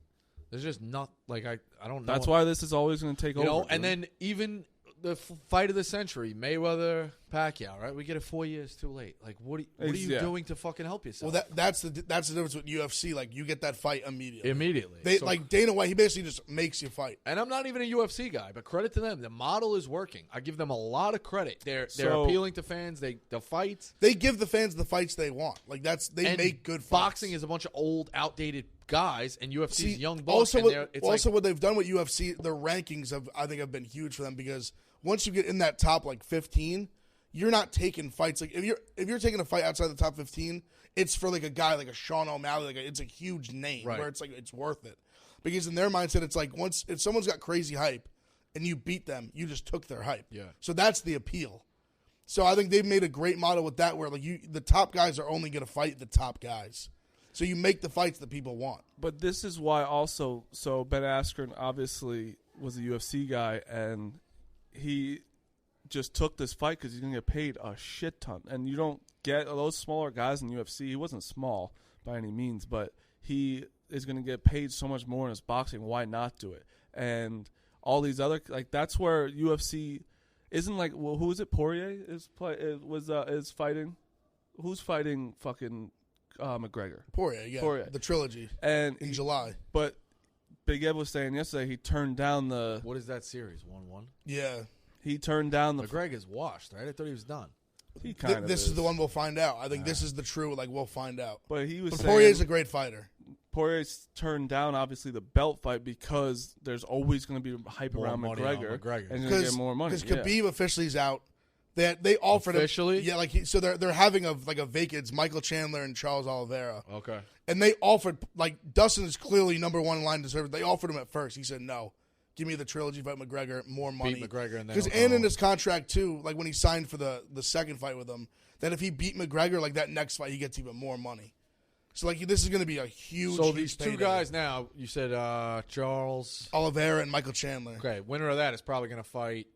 There's just not like I don't know. That's why this is always gonna take over. And then even the fight of the century, Mayweather Pacquiao, right? We get it 4 years too late. Like, what are you doing to fucking help yourself? Well, that's the difference with UFC. Like, you get that fight immediately. Immediately. Like Dana White, he basically just makes you fight. And I'm not even a UFC guy, but credit to them. The model is working. I give them a lot of credit. They're appealing to fans. The fights. They give the fans the fights they want. Like they make good fights. Boxing is a bunch of old, outdated guys, and UFC's young bucks. Also, what they've done with UFC, their rankings I think have been huge for them because once you get in that top 15, you're not taking fights. Like if you're taking a fight outside the top 15, it's for like a guy like a Sean O'Malley. It's a huge name where it's like it's worth it because in their mindset it's like if someone's got crazy hype and you beat them, you just took their hype. Yeah. So that's the appeal. So I think they've made a great model with that where the top guys are only going to fight the top guys. So you make the fights that people want. But this is why also, so Ben Askren obviously was a UFC guy, and he just took this fight because he's going to get paid a shit ton. And you don't get those smaller guys in UFC. He wasn't small by any means, but he is going to get paid so much more in his boxing. Why not do it? And all these other, that's where UFC isn't who is it? Poirier is fighting? Who's fighting fucking McGregor? Poirier, yeah. Poirier. The trilogy. And in July. But Big Ed was saying yesterday he turned down the... What is that series? 1-1? Yeah. He turned down the... McGregor's washed, right? I thought he was done. He kind of This is the one we'll find out. I think this is the true, we'll find out. But he was saying... Poirier's a great fighter. Poirier's turned down, obviously, the belt fight because there's always going to be hype More around money McGregor. on McGregor. And he's going to get more money. Because Khabib officially is out. They offered officially? him, so they're having a vacant. It's Michael Chandler and Charles Oliveira. Okay. And they offered Dustin is clearly number one in line to serve. They offered him at first. He said no. Give me the trilogy fight McGregor, more money. Beat McGregor and then because in his contract too, when he signed for the second fight with him, that if he beat McGregor, that next fight he gets even more money. So this is going to be a huge. So huge these two payday. guys now, you said Charles Oliveira and Michael Chandler. Okay, winner of that is probably going to fight.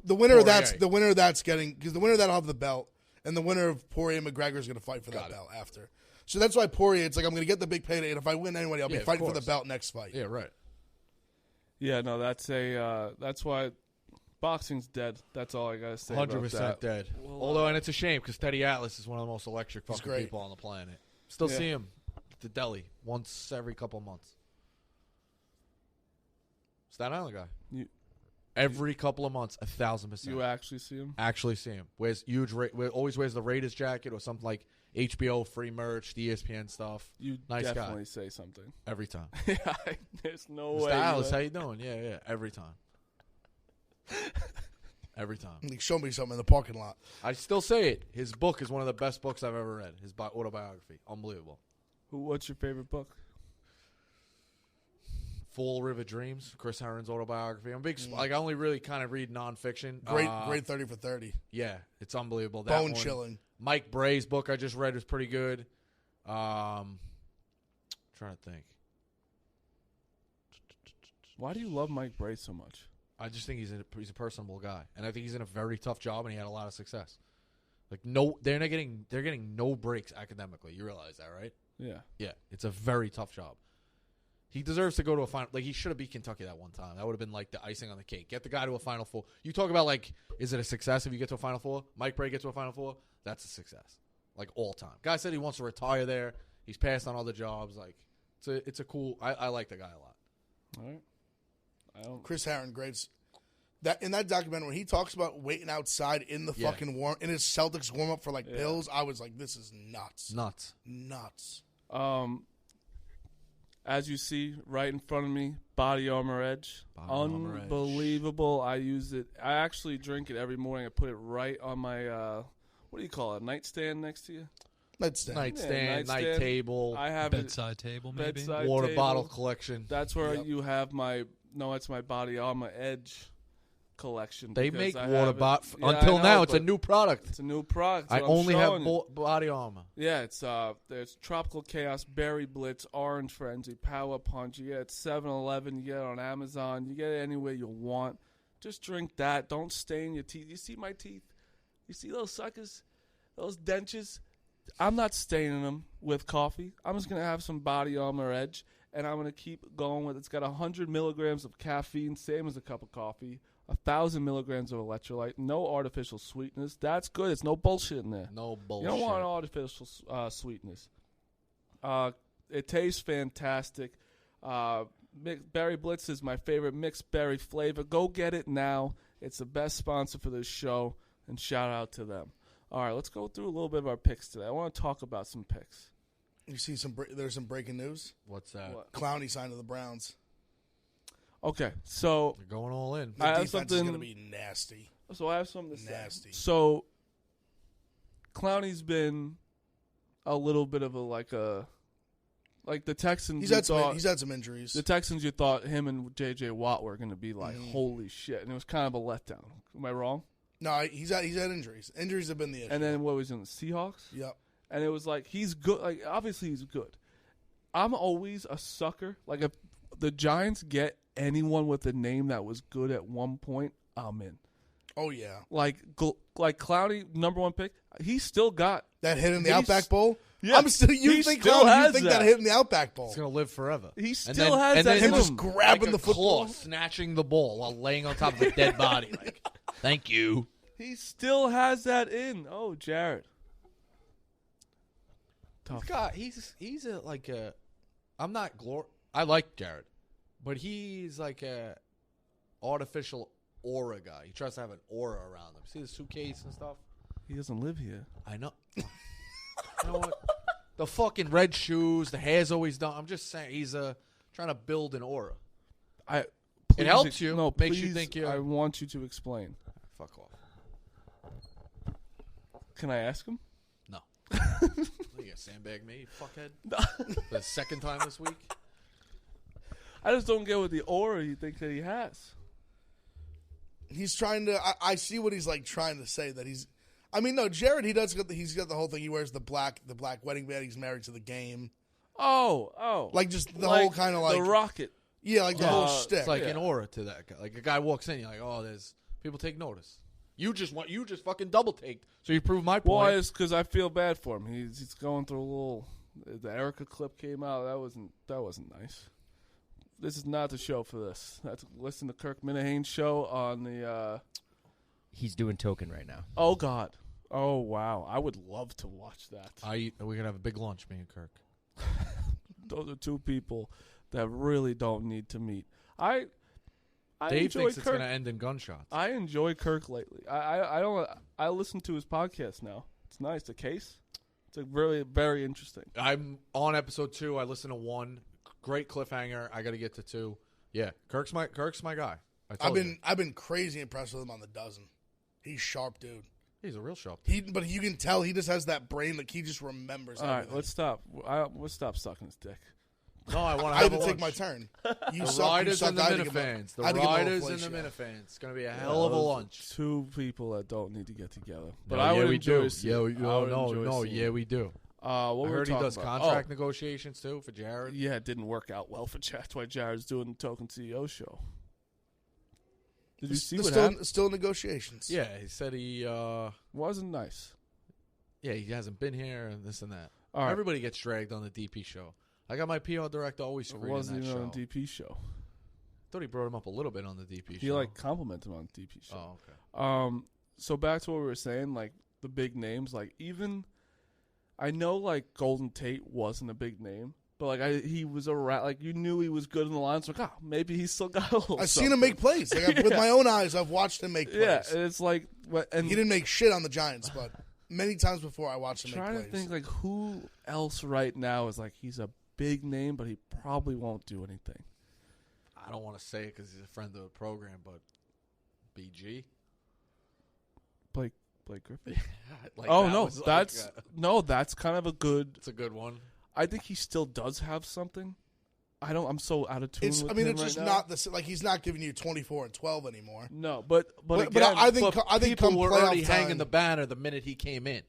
The winner of Poirier. that's getting because the winner of that will have the belt, and the winner of Poirier and McGregor is going to fight for that belt after. So that's why Poirier, it's I'm going to get the big payday, and if I win anyway, I'll be fighting for the belt next fight. Yeah, right. Yeah, no, that's why boxing's dead. That's all I got to say. 100% dead. Although, and it's a shame because Teddy Atlas is one of the most electric fucking people on the planet. Still see him at the deli once every couple months. Staten Island guy. Every couple of months, 1,000%. You actually see him? Actually see him. Wears always wears the Raiders jacket or something like HBO free merch, the ESPN stuff. You nice definitely guy. say something. Every time. Yeah, there's no way. Styles, how you doing? Yeah. Every time. Every time. Show me something in the parking lot. I still say it. His book is one of the best books I've ever read. His autobiography. Unbelievable. What's your favorite book? Full River Dreams, Chris Herron's autobiography. I'm big. I only really kind of read nonfiction. Great 30 for 30. Yeah, it's unbelievable. Bone chilling. Mike Bray's book I just read was pretty good. Trying to think. Why do you love Mike Bray so much? I just think he's a personable guy, and I think he's in a very tough job, and he had a lot of success. They're getting no breaks academically. You realize that, right? Yeah. It's a very tough job. He deserves to go to a final. He should have beat Kentucky that one time. That would have been the icing on the cake. Get the guy to a Final Four. You talk about is it a success if you get to a Final Four? Mike Bray gets to a Final Four. That's a success. All time. Guy said he wants to retire there. He's passed on other jobs. It's a cool. I like the guy a lot. All right. Chris Herron, great. That in that documentary, when he talks about waiting outside in the fucking in his Celtics warm up for like pills, I was like, this is nuts. Nuts. As you see right in front of me, Body Armor Edge. Unbelievable. I use it. I actually drink it every morning. I put it right on my, what do you call it, nightstand next to you? Nightstand. Night table. I have bedside table, maybe. Water table. bottle collection. That's where you have my, no, it's my Body Armor Edge collection. They because make I water have it- bottles. Yeah, Until I know, now, it's a but new product. It's a new product. I so I'm only have showing you. Body Armor. Yeah, it's there's Tropical Chaos, Berry Blitz, Orange Frenzy, Power Punch. You get it at 7-Eleven. You get it on Amazon. You get it anywhere you want. Just drink that. Don't stain your teeth. You see my teeth? You see those suckers? Those dentures? I'm not staining them with coffee. I'm just going to have some Body Armor Edge, and I'm going to keep going with it. It's got 100 milligrams of caffeine, same as a cup of coffee. 1,000 milligrams of electrolyte, no artificial sweetness. That's good. It's no bullshit in there. No bullshit. You don't want artificial sweetness. It tastes fantastic. Berry Blitz is my favorite mixed berry flavor. Go get it now. It's the best sponsor for this show, and shout out to them. All right, let's go through a little bit of our picks today. I want to talk about some picks. You see there's some breaking news. What's that? What? Clowney signed to the Browns. Okay, so They're going all in. The I have defense is something- going to be nasty. I have something to say. Nasty. So Clowney's been a little bit of like the Texans. He's you had some injuries. The Texans, you thought him and J.J. Watt were going to be like, holy shit, and it was kind of a letdown. Am I wrong? No, he's had injuries. Injuries have been the issue. And then what was he in the Seahawks? Yep. And it was like he's good. Like obviously he's good. I'm always a sucker. Like if the Giants get anyone with a name that was good at one point, I'm in. Oh yeah. Like Clowney, number one pick. He still got That hit in the Outback Bowl. Yeah, I'm still. he You think still Clowney? You has think that. that hit in the Outback Bowl? It's going to live forever. He And still then- has and that then Him in just him. grabbing like the a football. claw, snatching the ball while laying on top of a dead body. Like, thank you. He still has that in. Oh, Jared. Tough. He's a like a. I'm not I like Jared, but he's like a artificial aura guy. He tries to have an aura around him. See the suitcase and stuff. He doesn't live here. I know. You know what? The fucking red shoes, the hair's always done. I'm just saying he's trying to build an aura. Please helps you. No, Makes you please, think you're- I want you to explain. Fuck off. Can I ask him? No. You gonna sandbag me, fuckhead? The second time this week? I just don't get what the aura you think that he has. He's trying to. I see what he's like trying to say. That he's. I mean, no, Jared. He's got the whole thing. He wears the black wedding band. He's married to the game. Oh. Like just the whole kind of like the rocket. Yeah, like the whole shtick. It's like an aura to that guy. Like a guy walks in, you're like, oh, there's people take notice. You just fucking double taked, so you prove my point. Well, it's because I feel bad for him. He's going through a little. The Erica clip came out. That wasn't nice. This is not the show for this. That's listen to Kirk Minahane's show on the. He's doing token right now. Oh God! Oh wow! I would love to watch that. We're gonna have a big lunch, me and Kirk. Those are two people that really don't need to meet. I Dave enjoy thinks it's Kirk. gonna end in gunshots. I enjoy Kirk lately. I don't. I listen to his podcast now. It's nice. The case. It's a very very interesting. I'm on episode 2. I listened to 1. Great cliffhanger. I got to get to 2. Yeah, Kirk's my guy. I've been crazy impressed with him on the dozen. He's sharp, dude. He's a real sharp dude. But you can tell he just has that brain. Like he just remembers. All right, everything. let's stop. Let's stop sucking his dick. No, I want to I have had a to take lunch. my turn. You The suck. You riders suck. and the I had to give him- minifans. The I had to give him a riders little and the place, minifans. It's gonna be a hell of a Those are lunch. Two people that don't need to get together. But No, I would we enjoy do. seeing- Yeah, I would enjoy seeing it. we do. What I were we heard he talking does about? contract negotiations too for Jared. Yeah, it didn't work out well for Jared. That's why Jared's doing the Token CEO show. Did you see what happened? Still negotiations. Yeah, he said he Wasn't nice. yeah, he hasn't been here and this and that. All right. Everybody gets dragged on the DP show. I got my PR director always It screwing wasn't that even show. on the DP show. Thought he brought him up a little bit on the DP show. He like complimented him on the DP show. Oh, okay. So back to what we were saying, like the big names, like even I know like Golden Tate wasn't a big name, But like he was around, like you knew he was good in the line. So like, maybe he's still got a little. I've seen him make plays. Like, with my own eyes, I've watched him make plays. Yeah, and it's like, and he didn't make shit on the Giants, but many times before I watched him make plays. Trying to think like who else right now is like he's a big name, but he probably won't do anything. I don't want to say it because he's a friend of the program, but BG. Blake Griffin. Like oh that no, was that's that's kind of a good. It's a good one. I think he still does have something. I'm so out of tune. It's just now. not the like he's not giving you 24 and 12 anymore. No, but again, I think people come were playoff already time, hanging the banner the minute he came in.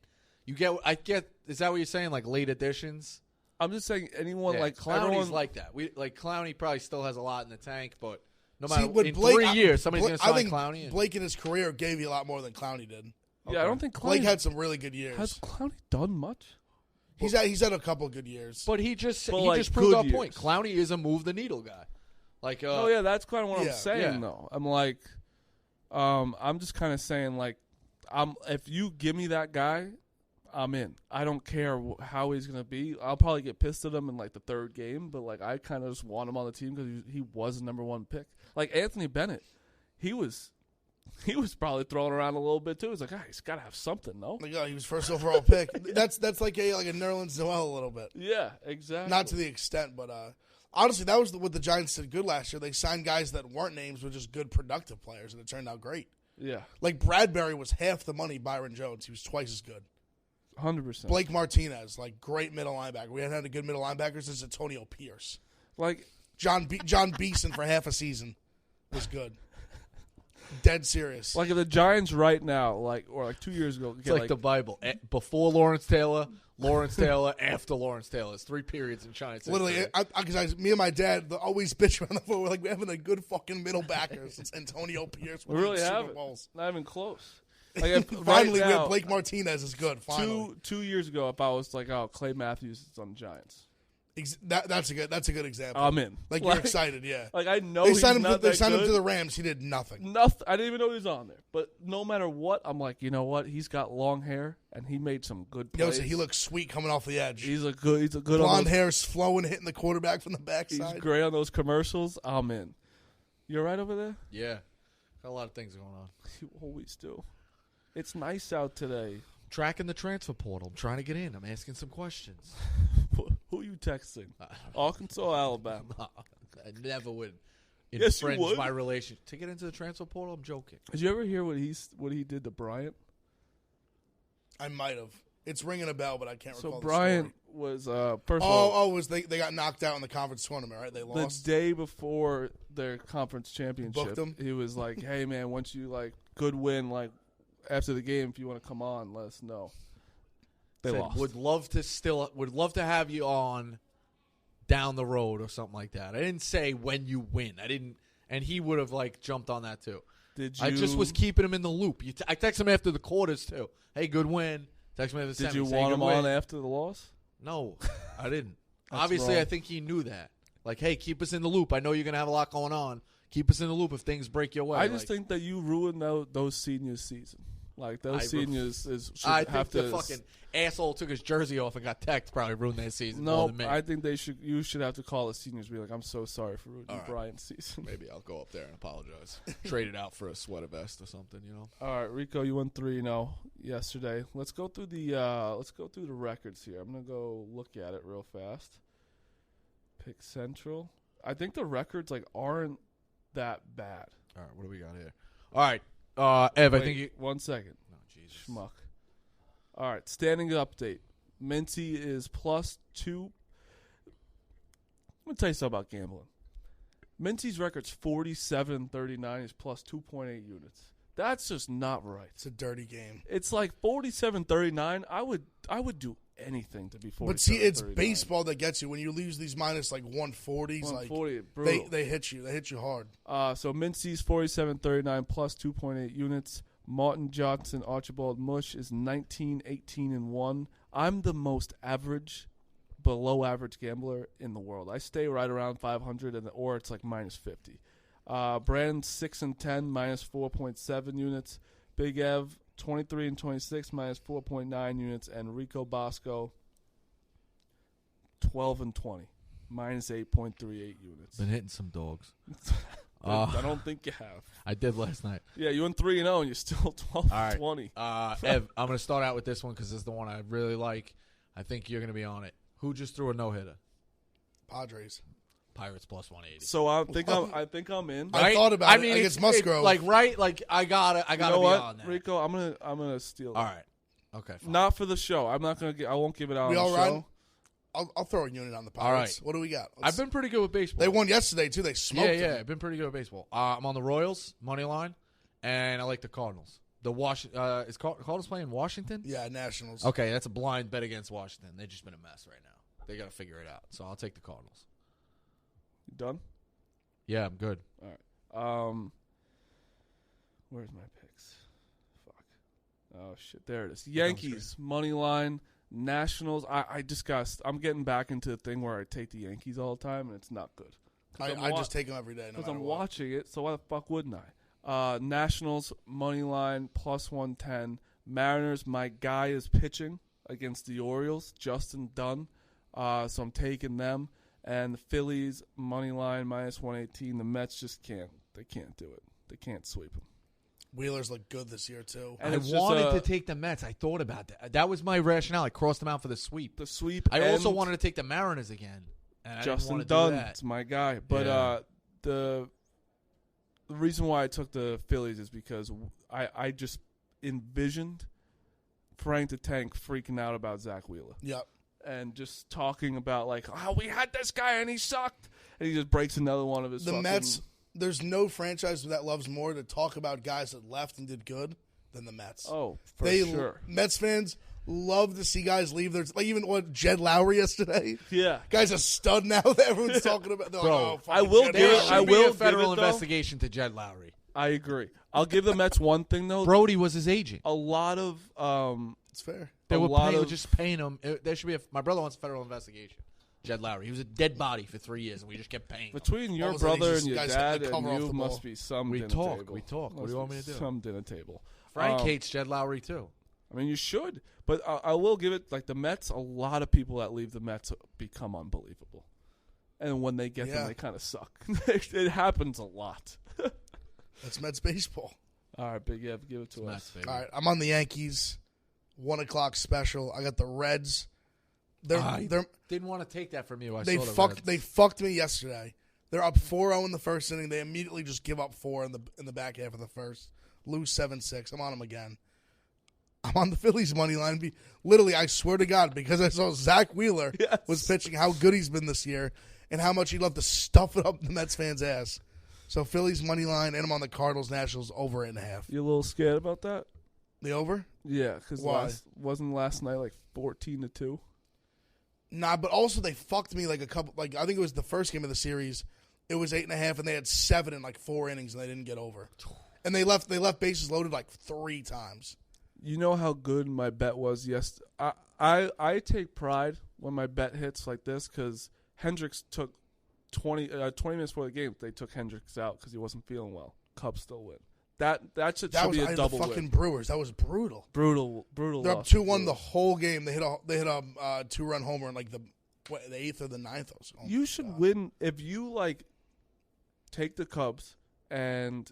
I get. Is that what you're saying? Like late additions? I'm just saying anyone like Clowney's everyone, like that. Clowney probably still has a lot in the tank, but no See, matter with in Blake, 3 years, somebody's going to I sign think Clowney. And, Blake in his career gave you a lot more than Clowney did. Yeah, I don't think Blake Clowney had some really good years. has Clowney done much. He's had a couple good years. but he just like, proved our good point. years. Clowney is a move the needle guy. Like Oh yeah, that's kind of what I'm yeah, saying yeah. though. I'm like, I'm just kind of saying like, if you give me that guy, I'm in. I don't care how he's gonna be. I'll probably get pissed at him in like the third game, but like I kind of just want him on the team because he was the number one pick. Like Anthony Bennett, he was probably throwing around a little bit too. He's like, he's got to have something, no? Like, he was first overall pick. That's like a Nerlens Noel a little bit. Yeah, exactly. Not to the extent, but honestly, that was what the Giants did good last year. They signed guys that weren't names, but just good productive players, and it turned out great. Yeah, Like Bradbury was half the money Byron Jones. He was twice as good. 100%. Blake Martinez, like great middle linebacker. We hadn't had a good middle linebacker since Antonio Pierce. Like John Beeson for half a season was good. Dead serious. if the Giants right now, or 2 years ago, it's like the Bible. Before Lawrence Taylor, after Lawrence Taylor. It's 3 periods in Giants. Literally, because me and my dad always bitch around the phone. We're like, we're having a good fucking middle backer since Antonio Pierce. we really Super haven't. Bowls. Not even close. Like Finally, right we now, have Blake Martinez is good. Finally, 2 years ago, if I was like, Clay Matthews is on the Giants, that's a good example. I'm in. Like you're excited, yeah. Like I know They he's signed him. not They that signed him good. to the Rams. He did nothing. Nothing. I didn't even know he was on there. But no matter what, I'm like, you know what? He's got long hair, and he made some good plays. So he looks sweet coming off the edge. He's a good. Blonde on those, hair's flowing, hitting the quarterback from the He's backside. great on those commercials. I'm in. You all right over there? Yeah. Got a lot of things going on. You always do. It's nice out today. Tracking the transfer portal. I'm trying to get in. I'm asking some questions. Who are you texting? Arkansas or Alabama? I never would Yes, you infringe would. my relationship. To get into the transfer portal, I'm joking. Did you ever hear what he did to Bryant? I might have. It's ringing a bell, but I can't recall. So the Bryant story. was first of all was they got knocked out in the conference tournament, right? They the lost. day before their conference championship. Booked him? He was like, "Hey man, once you good win, after the game, if you want to come on, let us know." They Said, lost. would love to have you on down the road or something like that. I didn't say when you win. I didn't, and he would have jumped on that too. Did you? I just was keeping him in the loop. I text him after the quarters too. Hey, good win. Text him after the Did you semis. Hey, want good him win. on after the loss? No, I didn't. That's Obviously, wrong. I think he knew that. Hey, keep us in the loop. I know you're gonna have a lot going on. Keep us in the loop if things break your way. I just think that you ruined those seniors' season. Those seniors should I have think to. the fucking asshole took his jersey off and got teched. Probably ruined their season. more No, than me. I think you should have to call the seniors. And be like, I'm so sorry for ruining right. Bryant's season. Maybe I'll go up there and apologize. Trade it out for a sweater vest or something. All right, Rico, you won 3-0 yesterday. Let's go through the records here. I'm gonna go look at it real fast. Pick Central. I think the records aren't that bad. All right, what do we got here? All right, Ev. Wait, I think you. 1 second. No, Jesus. Schmuck. All right, standing update. Minty is +2. I'm gonna tell you something about gambling. Minty's record's 47-39. He's +2.8 units. That's just not right. It's a dirty game. It's 47-39. I would do anything to be 47-39. But see, it's baseball that gets you. When you lose these minus 140s, 140, brutal. they hit you. They hit you hard. So Mincy's 47-39 +2.8 units. Martin Johnson, Archibald Mush is 19-18-1. I'm the most below average gambler in the world. I stay right around 500, or it's -50. Brandon 6-10, -4.7 units. Big Ev 23-26, -4.9 units, and Rico Bosco 12-20. minus 8.38 units. Been hitting some dogs. I don't think you have. I did last night. Yeah, you went 3-0 and you're still 12-20. Ev, I'm going to start out with this one because it's the one I really like. I think you're going to be on it. Who just threw a no-hitter? Padres. Pirates plus 180. So I think I'm in. I thought about it. Against Musgrove. I gotta You be know what, on that. Rico? I'm gonna steal. All that. right. Okay. Fine. Not for the show. I'm not gonna. I won't give it out We on all the right? show. I'll throw a unit on the Pirates. All right. What do we got? I've been pretty good with baseball. They won yesterday, too. They smoked them. I've been pretty good with baseball. I'm on the Royals, money line, and I like the Cardinals. Is Cardinals playing Washington? Yeah, Nationals. Okay, that's a blind bet against Washington. They've just been a mess right now. They got to figure it out. So I'll take the Cardinals. You done? Yeah, I'm good. All right. Where's my picks? Fuck. Oh shit, there it is. Yankees money line. Nationals. I'm getting back into the thing where I take the Yankees all the time, and it's not good. I just take them every day. Because I'm watching it, so why the fuck wouldn't I? Nationals money line plus 110. Mariners. My guy is pitching against the Orioles. Justin Dunn. So I'm taking them. And the Phillies money line minus 118. The Mets just can't. They can't do it. They can't sweep them. Wheelers look good this year, too. And I wanted to take the Mets. I thought about that. That was my rationale. I crossed them out for the sweep. I also wanted to take the Mariners again. And Justin Dunn, it's my guy. But the reason why I took the Phillies is because I just envisioned Frank the Tank freaking out about Zach Wheeler. Yep. And just talking about, we had this guy and he sucked. And he just breaks another one of his Mets. There's no franchise that loves more to talk about guys that left and did good than the Mets. Oh, for sure. Mets fans love to see guys leave. There's even Jed Lowry yesterday. Yeah, guy's a stud now that everyone's talking about. They're Bro, I will give it. I will a federal investigation to Jed Lowry. I agree. I'll give the Mets one thing though. Brody was his agent. A lot of it's fair. They were just paying him. There should be my brother wants a federal investigation. Jed Lowry. He was a dead body for 3 years, and we just kept paying him. Between your brother and your dad and you must be some dinner table. We talk. What do you want me to do? Some dinner table. Frank hates Jed Lowry, too. I mean, you should. But I will give it, the Mets, a lot of people that leave the Mets become unbelievable. And when they get them, they kind of suck. It happens a lot. That's Mets baseball. All right, Big Ev, give it to us. All right, I'm on the Yankees. 1 o'clock special. I got the Reds. They're didn't want to take that from you. They fucked me yesterday. They're up 4-0 in the first inning. They immediately just give up 4 in the back half of the first. Lose 7-6. I'm on them again. I'm on the Phillies money line. Literally, I swear to God, because I saw Zach Wheeler was pitching, how good he's been this year, and how much he'd love to stuff it up the Mets fans' ass. So Phillies money line, and I'm on the Cardinals Nationals over 8.5. You a little scared about that? The over? Yeah, because wasn't last night 14-2? Nah, but also they fucked me a couple. I think it was the first game of the series. It was 8.5, and they had 7 in 4 innings, and they didn't get over. And they left bases loaded 3 times. You know how good my bet was? Yes, I take pride when my bet hits like this because Hendricks took 20 minutes before the game. They took Hendricks out because he wasn't feeling well. Cubs still win. That should be a double the fucking win. Brewers. That was brutal. Brutal. They're up 2-1 the whole game. They hit a 2-run homer in the 8th or the 9th. You should win if you take the Cubs and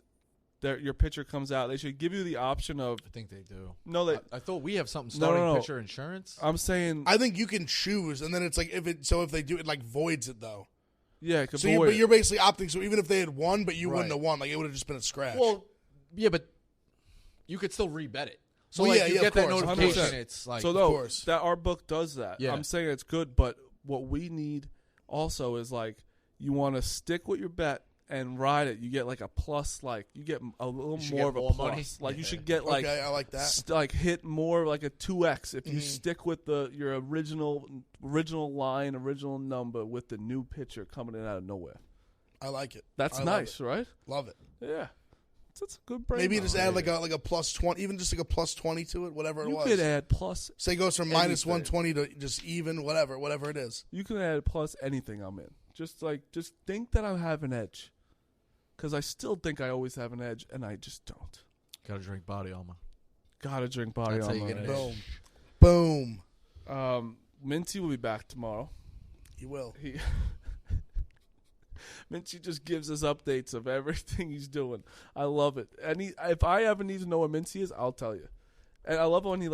your pitcher comes out. They should give you the option of. I think they do. No, I thought we have something starting pitcher insurance. I'm saying. I think you can choose, and then it's if they do it voids it though. Yeah, it could so void you're basically opting. So even if they had won, but you wouldn't have won, it would have just been a scratch. Well, yeah, but you could still rebet it. So you get that notification. 100%. It's so though that our book does that. Yeah. I'm saying it's good, but what we need also is you want to stick with your bet and ride it. You get a plus, you get a little more of a plus. Money. You should get okay, I like that. Hit more a 2x if you stick with your original line, original number with the new pitcher coming in out of nowhere. I like it. That's nice, right? Love it. Yeah. That's a good break. Maybe you just add a plus 20, even just a plus 20 to it, whatever it was. You could add plus. Say it goes from minus 120 to just even, whatever it is. You can add plus anything I'm in. Just think that I have an edge. Because I still think I always have an edge, and I just don't. Gotta drink body armor. Gotta drink body armor. That's how you get an edge. Boom. Minty will be back tomorrow. He will. Mincy just gives us updates of everything he's doing. I love it. And if I ever need to know where Mincy is, I'll tell you. And I love it when he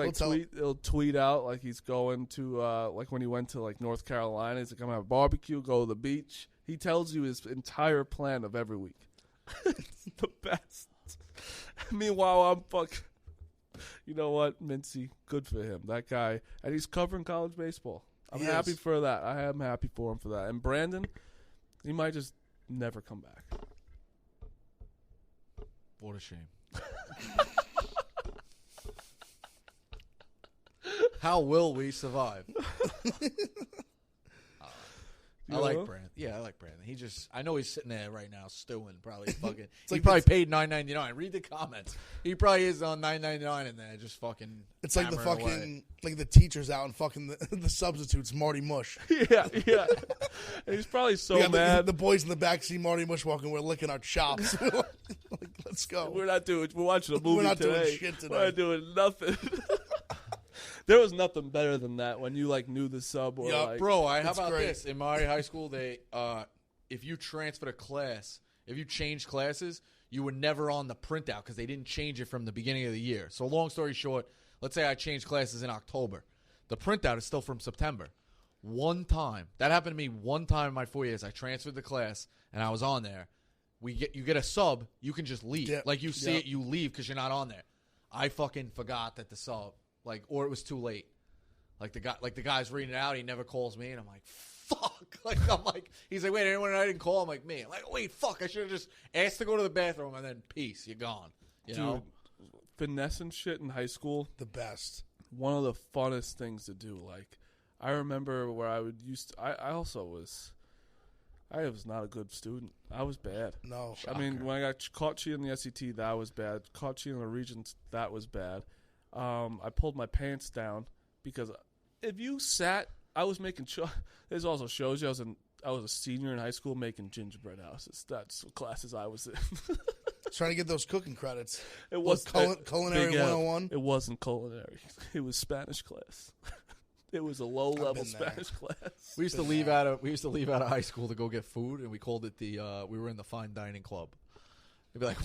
he'll tweet out like he's going to like when he went to like North Carolina. He's like, I'm gonna have a barbecue, go to the beach. He tells you his entire plan of every week. It's the best. Meanwhile, I'm fucking. You know what, Mincy? Good for him. That guy, and he's covering college baseball. I'm happy for that. I am happy for him for that. And Brandon, he might just never come back. What a shame. How will we survive? I like Brandon. Yeah, I like Brandon. I know he's sitting there right now stewing, probably fucking. He probably paid $9.99. Read the comments. He probably is on $9.99 in there, just fucking. It's like the fucking, away. like the teachers out and fucking the substitutes, Marty Mush. Yeah. And he's probably so mad. The boys in the back see Marty Mush walking. We're licking our chops. Like, let's go. We're watching a movie We're not today. doing shit today. We're not doing nothing. There was nothing better than that when you like knew the sub or like. Bro, how It's about great. this? In my high school, they if you transferred a class, if you changed classes, you were never on the printout because they didn't change it from the beginning of the year. So long story short, let's say I changed classes in October. The printout is still from September. One time. That happened to me one time in my 4 years. I transferred the class, and I was on there. You get a sub, you can just leave. Yeah. Like, you see it, you leave because you're not on there. I fucking forgot that the sub, or it was too late. The guy's reading it out, he never calls me, and I'm like, fuck. He's like, wait, anyone I didn't call? I'm like, me. I'm like, wait, fuck, I should have just asked to go to the bathroom, and then peace, you're gone. You know? Finessing shit in high school. The best. One of the funnest things to do. Like, I remember where I was not a good student. I was bad. No. I mean, when I got caught cheating the SAT, that was bad. Caught cheating the Regents, that was bad. I pulled my pants down because if you sat, I was making. This also shows you I was a senior in high school making gingerbread houses. That's what classes I was in. Trying to get those cooking credits. It was culinary 101. It wasn't culinary. It was Spanish class. It was a low level Spanish class. We used to leave out of high school to go get food, and we called it we were in the fine dining club. They'd be like,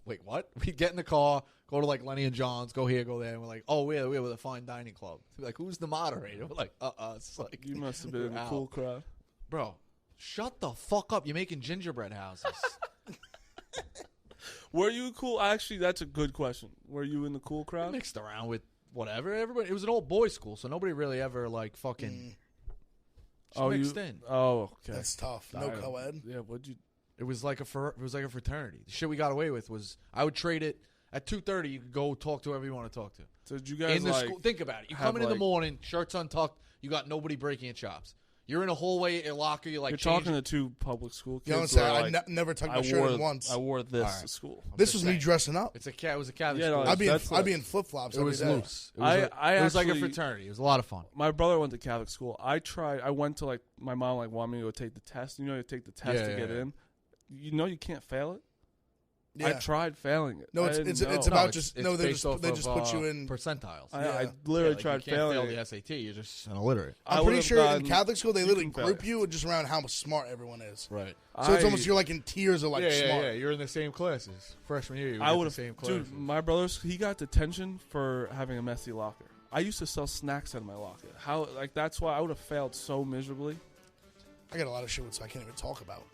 wait, what? We'd get in the car, go to like Lenny and John's, go here, go there, and we're like, oh, we're with the fine dining club. They'd be like, who's the moderator? We're like, it's like You must have been in a cool crowd. Bro, shut the fuck up. You're making gingerbread houses. Were you cool? Actually, that's a good question. Were you in the cool crowd? Mixed around with whatever. Everybody. It was an old boys' school, so nobody really ever like fucking mixed in. Oh, okay. That's tough. No co-ed. Yeah, what'd you... It was like a fraternity. The shit we got away with was I would trade it at 2:30. You could go talk to whoever you want to talk to. So did you guys in the school? Think about it. You come in the morning, shirts untucked. You got nobody breaking your chops. You're in a hallway, a locker. You're talking to two public school kids. You know what I'm saying? I never tucked my shirt in once. I wore this to school. This was me dressing up. It was a Catholic Yeah, no, school. I'd be in flip flops. It was loose. It was like a fraternity. It was a lot of fun. My brother went to Catholic school. I went to my mom wanted me to go take the test. You take the test to get in. You can't fail it. Yeah. I tried failing it. No, it's about they just put you in percentiles. I literally tried failing you can't fail the SAT. You're just an illiterate. I'm pretty sure in Catholic school they literally group you just around how smart everyone is. Right. So it's almost you're like in tiers of smart. Yeah. You're in the same classes. Freshman year, you were in the same classes. Dude, my brother, he got detention for having a messy locker. I used to sell snacks out of my locker. That's why I would have failed so miserably. I got a lot of shit so I can't even talk about.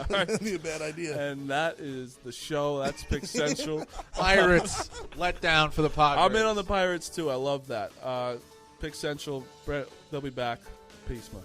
That'd be a bad idea. And that is the show. That's Pick Central. Pirates let down for the Padres. I'm in on the Pirates too. I love that. Pick Central. Brett, they'll be back. Peace, man.